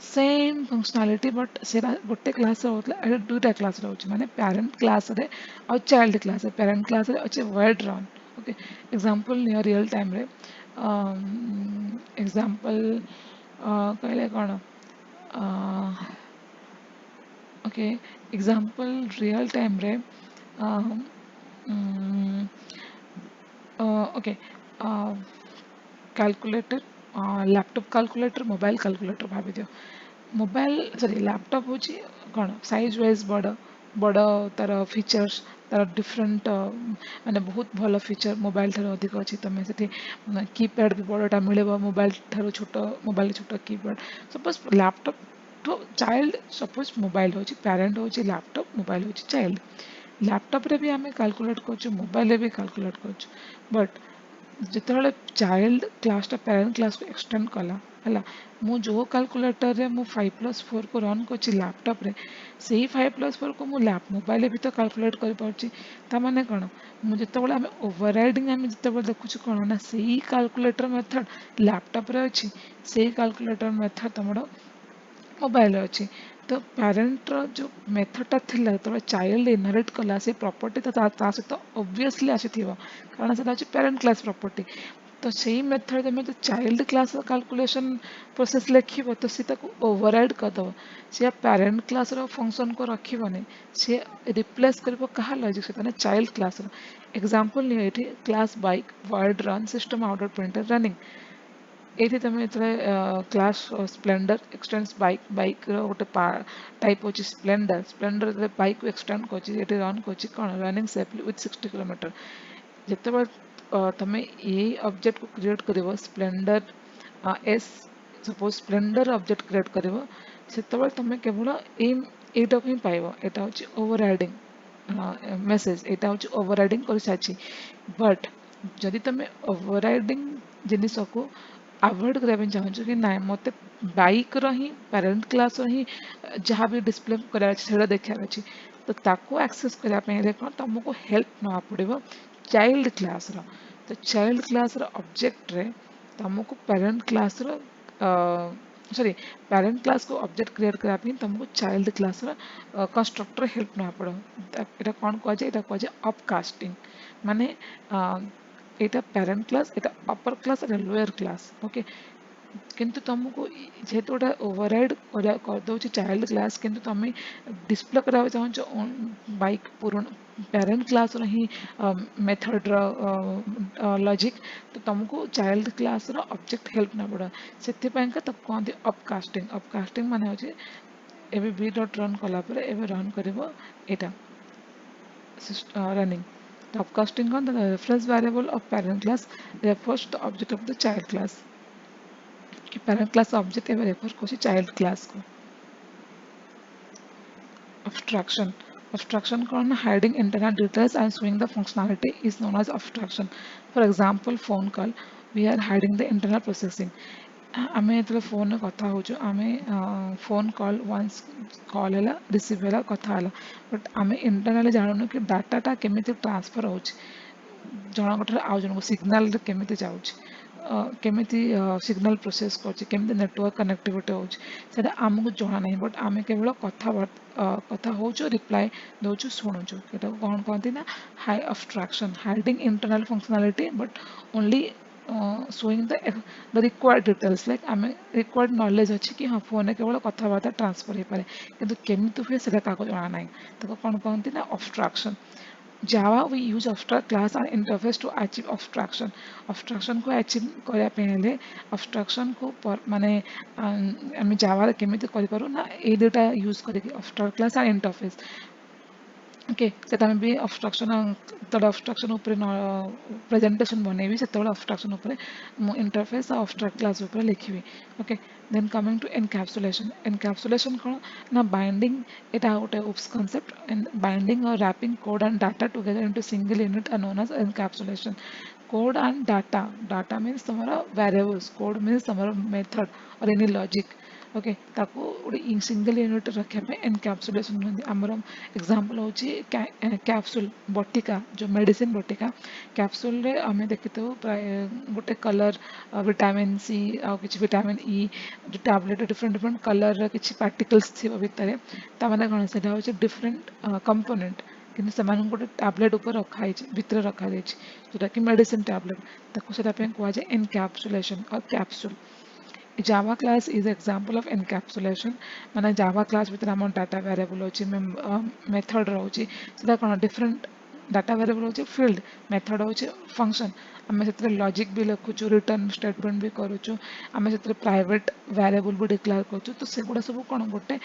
same functionality but सेटा गोटे class होता दुटा class रोचे माने parent class रे और child class रे parent class रे अच्छे word run okay example near real time रे example कहले कौन ओके एग्जांपल रियल टाइम रे okay calculator laptop calculator mobile calculator भाभी दियो मोबाइल सॉरी लैपटॉप हूँ कौन साइज वाइज बड़ बड़ तार फीचर्स तार डिफरेंट माने बहुत भल फीचर मोबाइल ठार अधिक अच्छी तुम से कीपैड भी बड़टा मिले मोबाइल ठार छोट मोबाइल छोट कीपैड सपोज लैपटॉप तो चाइल्ड सपोज मोबाइल हूँ पेरेंट हूँ लैपटॉप मोबाइल हूँ चाइल्ड लैपटॉप रे भी आम कैलकुलेट कर मोबाइल रे भी कैलकुलेट कर बट जिते चाइल्ड क्लासटा पेरेंट क्लास को एक्सटेंड कला है मु जो कैलकुलेटर रे मु 5+4 को रन कर लैपटॉप रे से 5+4 को मु लैप मोबाइल भी तो कैलकुलेट कर पार्टी ताने कौन मुझे आम ओवरराइडिंग आम जिते देखुच कौन ना से कैलकुलेटर मेथड लैपटॉप रे अच्छी से कैलकुलेटर मेथड तुम मोबाइल अच्छी तो पेरेंट जो मेथडटा थिला तो चाइल्ड इनहेरिट कला से प्रॉपर्टी तो सहित ऑब्वियसली आसी कारण से पेरेंट क्लास प्रॉपर्टी तो सही मेथड में तो चाइल्ड क्लास कैलकुलेशन प्रोसेस लिख तो सी ओवरराइड करदे सी पेरेंट क्लास फंक्शन को रखनी सी रिप्लेस कर क्या लॉजिक से चाइल्ड क्लास एग्जांपल नहीं class bike word run system output printer running ये तुम जो class Splendor x tends bike bike गोटे टाइप अच्छी स्प्लेंडर स्प्लेंडर बाइक को एक्सटेंड कर रन कर कौन रनिंग सेफली विथ 60 किलोमीटर जिते तुम ये ऑब्जेक्ट को क्रिएट कर Splendor S suppose Splendor object create कर से तुम केवल यहीटा ही पाइब यहाँ हूँ ओवरराइडिंग मेसेज यहाँ हूँ ओवरराइडिंग कर सारी बट जदि तुम ओवरराइडिंग जिनस को अवॉइड करने चाहूँ कि ना मत बाइक री पेरेंट क्लास री जहाँ भी डिस्प्ले करार देखार अच्छी तो ताको एक्सेस करने कौन तुमको हेल्प ना पड़ो चाइल्ड क्लास तो चाइल्ड क्लास ऑब्जेक्ट रे तुमको parent class sorry parent class को ऑब्जेक्ट क्रिएट करने तुमको चाइल्ड क्लास कंस्ट्रक्टर हेल्प ना पड़ो यहाँ कौन कहुए यहाँ कहुए अपकास्टिंग माने यहाँ पेरेंट क्लास यहाँ upper class and lower class okay किंतु तुमको जेहेतु गोटे ओवरराइड करदे चाइल्ड क्लास किंतु तुम डिस्प्ले करा चाहो बाइक पुराना पेरेंट क्लास ही मेथड लॉजिक तो तुमको चाइल्ड क्लास ऑब्जेक्ट हेल्प ना पड़ा से तो कहते अपकास्टिंग अपकास्टिंग माने होचे एबे बी डॉट रन कलापर एबे run करिवो Etah running the upcasting on the reference variable of parent class refers to the object of the child class कि parent class object एवं refer को child class को abstraction abstraction कौन hiding internal details and showing the functionality is known as abstraction for example phone call we are hiding the internal processing आमे जो phone कथा हो आमे फोन कॉल वंस कॉल है receive है कथा है बट आमे इंटरनली जानून कि डाटाटा केमी ट्रांसफर हो जनक आउ जन को सिग्नाल केमी जाऊँ केमी सिग्नाल प्रोसेस करमी नेटवर्क कनेक्टिविटी होता आमको जना ना बट आम केवल कथा हो रिप्लाई दौचु शुणुचु ये कौन कहती ना high abstraction hiding internal functionality but only showing the required details like आम required knowledge अच्छी कि हाँ फोन केवल कथबार्ता ट्रांसफर हो पाए कि केमी हुए से क्या जना ना तो कौन कहती ना abstraction Java we use abstract class and interface to achieve abstraction. Abstraction को achieve करने पहले abstraction को माने आम Java रे केमिति करि पारू ना ए दुटा यूज करिक abstract class and interface okay से भी अब्स्ट्रक्शन तब अब्स्ट्रक्शन प्रेजेंटेशन बनैबी से अब्स्ट्रक्शन इंटरफेस और अब्स्ट्रैक्ट क्लास लिखी okay then coming to encapsulation encapsulation कौन ना बाइंडिंग यहाँ गोटे उप्स कॉन्सेप्ट बाइंडिंग और wrapping code and data together into single unit are known as encapsulation code and data data means तुम्हारा variables code means तुम्हारा method और any logic okay ताको गोटे सिंगल यूनिट रखा एनकैप्सुलेशन आमर एग्जांपल होची capsule बटिका जो मेडिसिन बटिका कैप्सूल रे आम देखी प्राय गोटे कलर विटामिन सी आ कि विटामिन ई जो टैबलेट डिफरेंट डिफरेंट कलर किसी पार्टिकल्स थी भितर ताने कौन से डिफरेंट कंपोनेंट कि गोटे टैबलेट ऊपर रखाई भितर रखा जोटा कि मेडिसिन टैबलेट ताको से कहुए एनकैप्सुलेशन और capsule Java class is example of encapsulation माने Java class भितर आम डाटा वेरिएबल होची मेथड रोची सेटा कोन डिफरेंट डाटा वेरिएबल होची फील्ड मेथड होची फंक्शन आम से लॉजिक भी लिखुचु रिटर्न स्टेटमेंट भी करूचु आम से प्राइवेट वेरिएबल भी डिक्लेयर करूचु तो सेगुड़ा सब कौन गोटे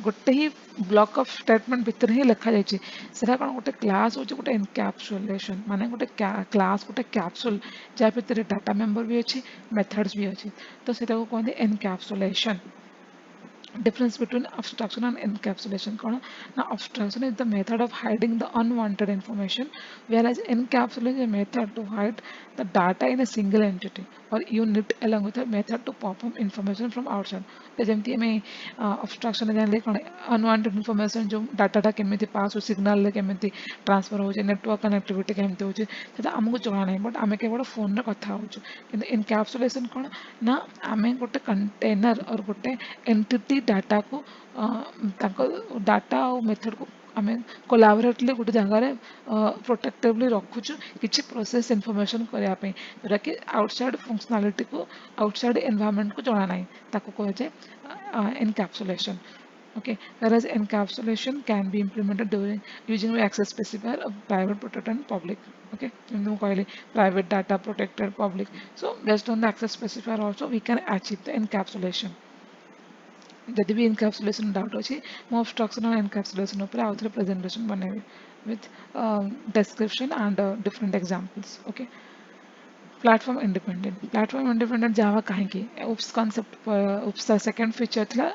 गोटे ही ब्लॉक ऑफ स्टेटमेंट भितर ही लिखा जाइए सेटा कौन गोटे क्लास होची गोटे एनकैप्सुलेशन माने गोटे क्लास गोटे कैप्सूल जहाँ भितर डाटा मेंबर भी अच्छी मेथड्स भी अच्छी तो सेटा को कहते encapsulation difference between abstraction and encapsulation कौन ना abstraction is the method of hiding the unwanted information whereas encapsulation is a method to hide the data in a single entity or unit along with a method to perform information from outside तो जमती हमें abstraction जानले कौन unwanted information जो data टा केमिति पास हो signal केमिति ट्रांसफर हो जे नेटवर्क कनेक्टिविटी केमिति हो जे सेटा हमको जଣା नहीं बट आमे केवल फोन रे कथा होछु किंतु encapsulation कौन ना आमे गोटे कंटेनर और गोटे एंटिटी डाटा को डाटा और मेथड को आम कोलाबोरेटली गोटे जगार प्रोटेक्टिवली रखुचु किसी प्रोसेस इनफॉरमेशन करने जोटा कि आउटसाइड फंक्शनैलिटी को आउटसाइड एनवायरनमेंट को जଣା नहीं ताको कहे जाए encapsulation okay whereas encapsulation can be implemented during using access specifier of private protected and public okay you कहली private data protected public so based on the access specifier also we can achieve the encapsulation जदि भी encapsulation doubt अच्छी मो abstraction और encapsulation ऊपर आउथरे presentation बनेबी with description and different examples okay platform independent Java कहीं OOPS concept OOPS second feature थला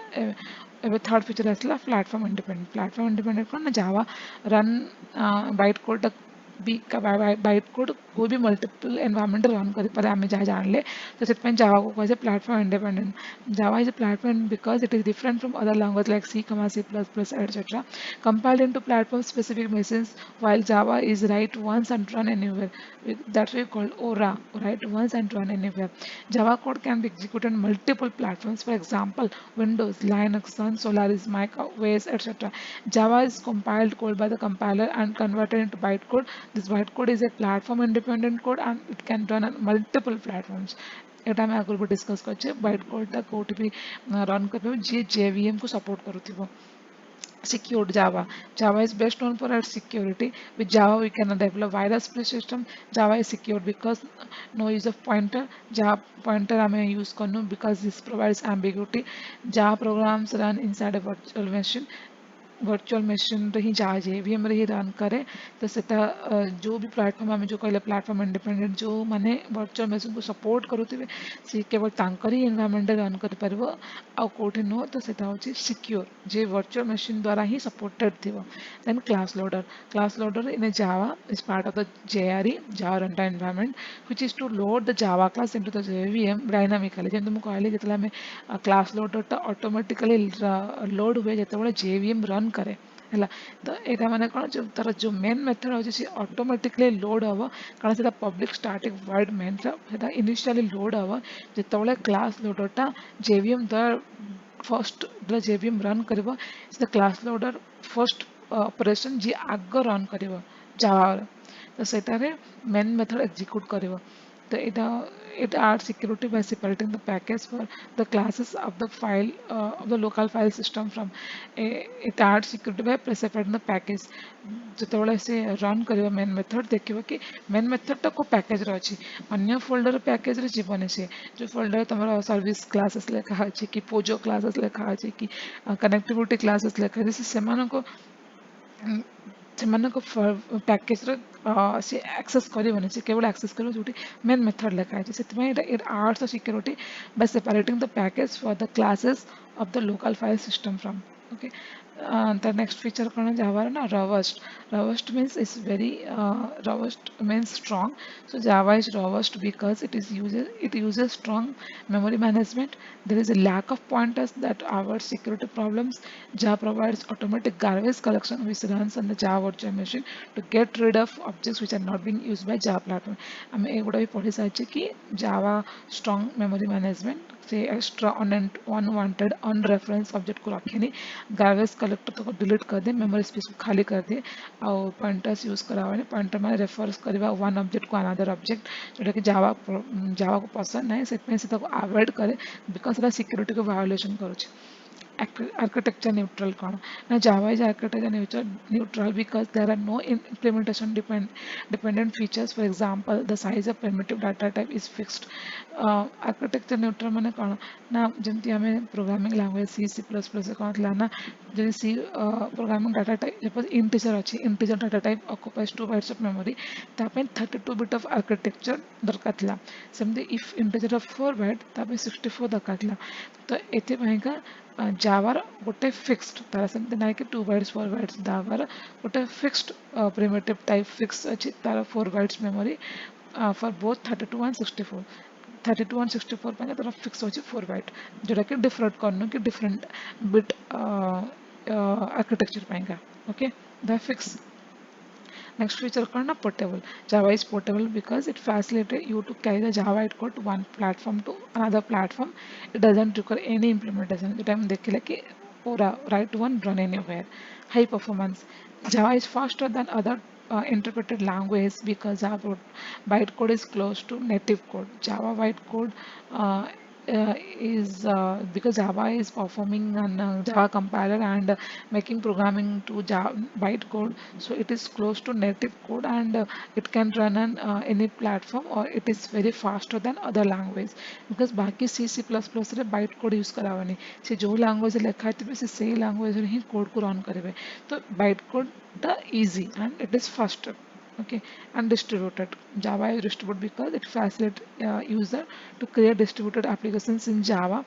एबे थर्ड फीचर आसला प्लाटफॉर्म इंडिपेंडेंट कौन ना जावा रन बाइट कोड भी बाइट कोड कोई भी मल्टीपल एनवायरनमेंट रन कर पारे आम जहाँ जानले तो से जावा को कहे platform independent Java is a platform because it is different from other language like C++ etc compiled into platform specific machines while Java is write once and run anywhere that's why called ORA write once and run anywhere Java code can be executed on multiple platforms for example Windows Linux Sun Solaris Mac OS etc Java is compiled code by the compiler and converted into bytecode this bytecode is a platform independent code and it can run on multiple platforms एटा मैं आगुरी discuss कर bite कोडटा कौटी भी run कर जी JVM को support करूँ secured Java is best known for its security with Java we can develop virus free system Java is secured because no use of pointer Java pointer हमें use करनु because this provides ambiguity Java programs run inside a virtual machine virtual machine रे ही जा JVM रे ही run करे तो सेटा जो भी प्लेटफॉर्म आम जो कहले प्लेटफॉर्म इंडिपेंडेंट जो माने वर्चुअल मशीन को सपोर्ट करुथिबे से केवल तांकर ही एनवायरनमेंट रन कर परबो आ कोठे नो तो सेटा होची सिक्योर जे वर्चुअल मशीन द्वारा ही सपोर्टेड थिबो then class loader in Java is part of the JRE Java runtime environment which is to load the Java class into the JVM dynamically जेंतु मु कहले जेतला हमें क्लास लोडर टा ऑटोमेटिकली लोड हुए जेतबेले JVM run करे है तो यहाँ मैंने कौन जो तार जो मेन मेथड हो ऑटोमेटिकली लोड हम कारण से पब्लिक स्टाटिक वर्ड मेन से इनिशियली लोड हम जिते क्लास लोडरटा JVM द्वारा फर्स्ट JVM रन कर क्लास लोडर फर्स्ट ऑपरेशन जी आग रन कर जावा तो सेटारे मेन मेथड एग्जीक्यूट कर तो it adds security by separating the package for the classes of the file of the local file system from it adds security by separating the package ଯେତେବେଳେ ସେ run କରିବ main method ଦେଖିବ କି main ମେଥଡ଼ଟା କେଉଁ ପ୍ୟାକେଜରେ ଅଛି ଅନ୍ୟ ଫୋଲ୍ଡର ପ୍ୟାକେଜରେ ଯିବନି ସେ ଯେଉଁ ଫୋଲ୍ଡର ତୁମର ସର୍ଭିସ୍ କ୍ଲାସେସ୍ ଲେଖା ଅଛି କି ପୋଜୋ କ୍ଲାସେସ୍ ଲେଖା ଅଛି କି କନେକ୍ଟିଭିଟି କ୍ଲାସେସ୍ ଲେଖା ଅଛି ସେମାନଙ୍କୁ ସେମାନଙ୍କ ପ୍ୟାକେଜରେ ସେ ଆକ୍ସେସ୍ କରିବନି ସେ କେବଳ ଆକ୍ସେସ୍ କରିବ ଯେଉଁଠି मेन मेथड लिखा है ସେଥିପାଇଁ it adds the security by separating the package for the classes of the local file system from okay The next feature कौन है Java ना robust. Robust means is very robust means strong. So Java is robust because it uses strong memory management. There is a lack of pointers that avoid security problems. Java provides automatic garbage collection which runs on the Java virtual machine to get rid of objects which are not being used by Java platform. ଆମେ ଏଗୁଡ଼ା ବି ପଢ଼ି ସାରିଛେ କି Java strong memory management से extra unwanted unreference object को रखेनी garbage collector तो delete कर दे memory space को खाली कर दे और पॉइंटर्स यूज करावे पॉइंटर माने रेफर्स करवा वन ऑब्जेक्ट को अनदर ऑब्जेक्ट जोटा कि जावा को पसंद नहीं से अवॉइड करे बिकॉज सिक्योरिटी को वायोलेशन करुचे architecture neutral कौन ना Java is architecture neutral because there are no implementation dependent features. For example, the size of primitive data type is fixed. Architecture neutral माने कौन ना जमती हमें programming language C plus plus कौन थला ना जैसे सी प्रोग्रामिंग डाटा टाइप जब इंटीजर अच्छी integer data type occupies 2 bytes of memory तापे 32 bit of architecture दरकार थला सेमती if integer of 4 byte तापे 64 दरकार थला तो एते भाईका जावार गोटे फिक्स्ड तार सेमती ना कि 2 bytes 4 bytes जावार गोटे फिक्स्ड प्रिमिटिव टाइप फिक्स अच्छी तार 4 bytes memory for both 32 and 64 32 and 64 ପାଇଁ ତାର ଫିକ୍ସ ଅଛି 4 byte ଯୋଉଟା କି ଡିଫରେଣ୍ଟ କରନୁ କି ଡିଫରେଣ୍ଟ ବିଟ୍ ଆର୍କିଟେକ୍ଚର ପାଇଁକା okay the fix next feature called portable. Java is portable because it facilitates you to carry the Java code to one platform to another platform. It doesn't require any implementation. The time देखिले कि पूरा write one run anywhere. High performance. Java is faster than other interpreted languages because Java bytecode is close to native code. Java bytecode is because Java is performing on Java compiler and making programming to Java bytecode, so it is close to native code and it can run on any platform or it is very faster than other language because बाकी C++ रे bytecode use करावनी से जो language लिखा है से सही language रे ही code को run करेंगे तो bytecode टा easy and it is faster. Okay, and distributed. Java is distributed because it facilitates user to create distributed applications in Java.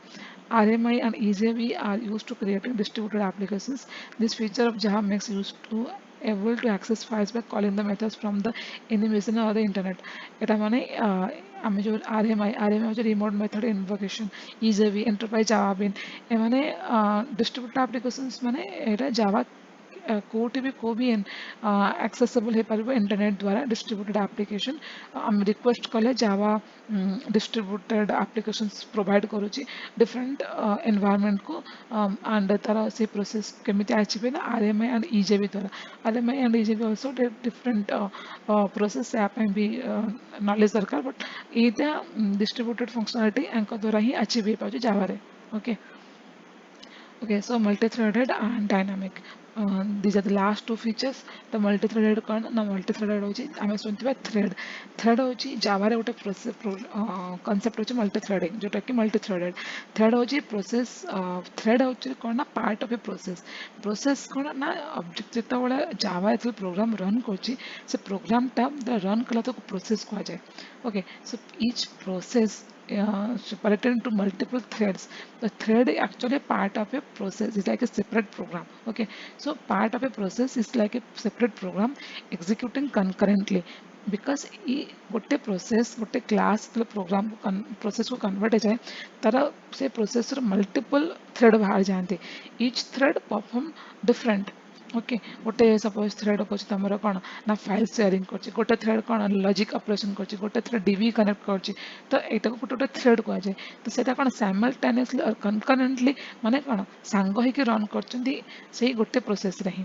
RMI and EJB are used to creating distributed applications. This feature of Java makes use to able to access files by calling the methods from the any machine or the internet. এটা মানে আমি যে RMI হচ্ছে remote method invocation, EJB enterprise Java bin এ distributed applications মানে এটা Java कोटी भी को भी accessible है पर वो इंटरनेट द्वारा डिस्ट्रीब्यूटेड एप्लिकेशन हम रिक्वेस्ट कले जावा डिस्ट्रीब्यूटेड एप्लिकेशंस प्रोवाइड करूची डिफरेंट एनवायरनमेंट को एंड तारा से प्रोसेस केमिति आचिबे ना आरएमआई एंड ईजेबी द्वारा RMI and EJB also different process app में भी नॉलेज दरकार बट इटा डिस्ट्रीब्यूटेड फंक्शनलिटी एंकर द्वारा ही अचीव हो पाजे जावा रे okay. Okay, so multi-threaded and dynamic. These are the last two features. The multi-threaded कौन ना multi-threaded होची आमे सुनते हैं thread होची Java रे उटे process concept होची multi-threading जोटा कि multi-threaded thread होची process thread होची कौन ना part of a process कौन ना object जितना बड़ा Java इतने program run कोची से program टा द run कला तो process को आ जाए. Okay, so each process separated into multiple threads. The thread is actually part of a process. It's like a separate program. Okay, so part of a process is like a separate program executing concurrently. Because ये गोटे process गोटे class programme को process को convert जाए तारा से process multiple thread बाहर जाते each thread perform different. Okay गोटे सपोज थ्रेड को तुमर कौन ना फाइल शेयरिंग कर गोटे थ्रेड कौन लॉजिक ऑपरेशन कर गोटे थ्रेड डीबी कनेक्ट कर तो यहाँ को गोटे थ्रेड कह जाए तो सेटा कौन साइमल्टेनियसली और कनकरेंटली माने कौन सांग होइके रन कर गोटे प्रोसेस रे ही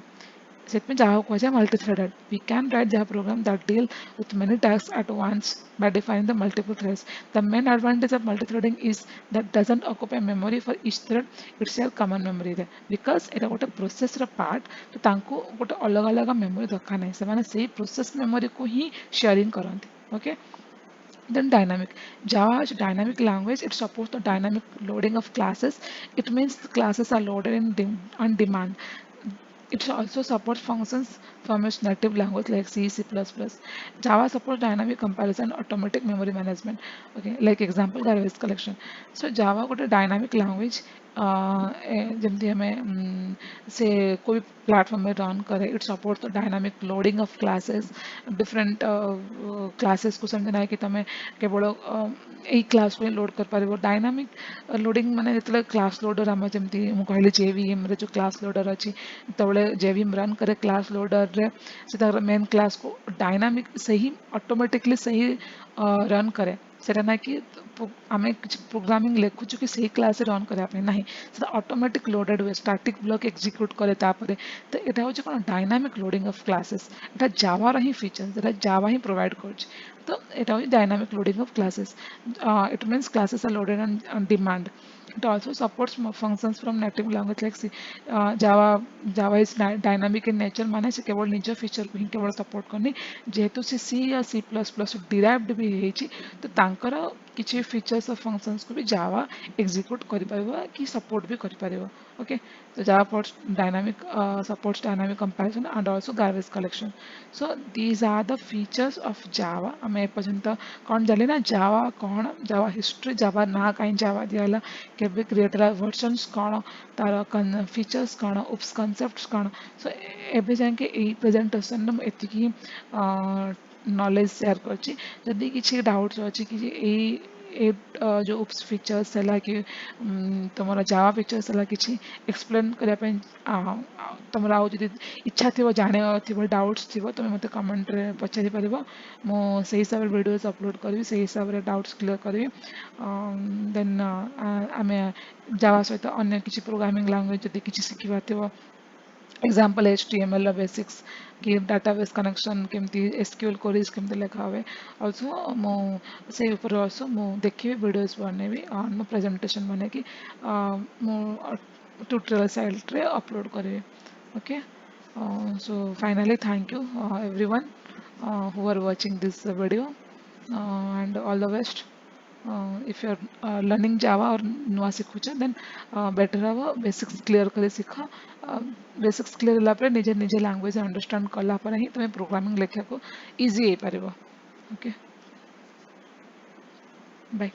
Set में Java को multi-threaded. We can write Java program that deal with many tasks at once by defining the multiple threads. The main advantage of multi-threading is that doesn't occupy memory for each thread. It's a common memory there. Because it गोटे process रा part तो तांको गोटे अलग अलग memory दरकार नहीं से माने सही process memory को ही sharing करते. Okay. Then dynamic. Java is a dynamic language. It supports the dynamic loading of classes. It means the classes are loaded on demand. It also supports functions from its native language like C++. Java supports dynamic comparison, automatic memory management. Okay, like example, garbage collection. So Java got a dynamic language. जमती हमें से कोई platform में run करे it support तो dynamic loading of classes different classes को समझना है कि तमें केवल यही क्लास को लोड कर पारे डायनामिक लोडिंग माने जो क्लास लोडर आम जमी कहली जेवीएम जो क्लास लोडर अच्छी तबले जेवीएम रन करे क्लास लोडर रे से मेन क्लास को डायनामिक सही ऑटोमेटिकली सही रन करे सेटा ना कि आम किसी प्रोग्रामिंग लिखुचु कि सही क्लास रन करने ना से ऑटोमेटिक लोडेड हुए स्टैटिक ब्लॉक एग्जीक्यूट करे तापरे तो यहाँ हूँ कौन डायनामिक लोडिंग ऑफ क्लासेस এটা জাভার ହିଁ ফিচার্স এটা জাভা ହିଁ প্রোভাইড করছে তো এটা হচ্ছে dynamic loading of classes it means classes are loaded on demand. It also supports functions from native language like C. Java is dynamic in nature माने से केवल निज फीचर को ही केवल सपोर्ट करनी जेहेतु से C या C++ डिराइव्ड भी है तो तांकर किसी फीचर्स और फंक्शंस को भी जावा एग्जीक्यूट कर पारिबो कि सपोर्ट भी कर पारिबो ओके तो जावा supports dynamic comparison and also garbage collection so these are the features of java आम एपर्यंत कौन जानी ना जावा कौन जावा हिस्ट्री जावा ना कहीं जावा दियाला केबे क्रिएट वर्जन्स कौन तार फीचर्स कौन उप्स कॉन्सेप्ट्स कौन सो एबे जाके यही प्रेजेंटेशन में एतिकी नॉलेज शेयर करछि जदि किसी डाउट्स अच्छी कि ए जो उप्स फीचर्स है कि तुम जावा फीचर्स है कि एक्सप्लेन करने तुम आउ जब इच्छा थी जाने थी डाउट्स थी तुम मत कमेंट रे पचारि पार मुझे हिसाब से वीडियोस अपलोड करी से हिसाब से डाउट्स क्लियर करी देन आम जावा सहित अन्य किसी प्रोग्रामिंग लैंग्वेज जब किसी शिखा थी एग्जाम्पल HTML बेसिक्स कि डाटाबेस कनेक्शन केमती SQL क्वेरीज केमती लिखा हुए ऑल्सो से ऊपर ऑल्सो मु देखिए वीडियोस बनेबी मो प्रेजेंटेशन बने कि मु ट्यूटोरियल साइट रे अपलोड करेंगे okay so finally thank you everyone who are watching this video and all the best if you are learning Java or नुआ सीखुच then better हवा basics clear करे सीख basics clear होला पर निजे निजे language understand कला पर ही तुम्हें programming लिखा को easy है पारिबो okay bye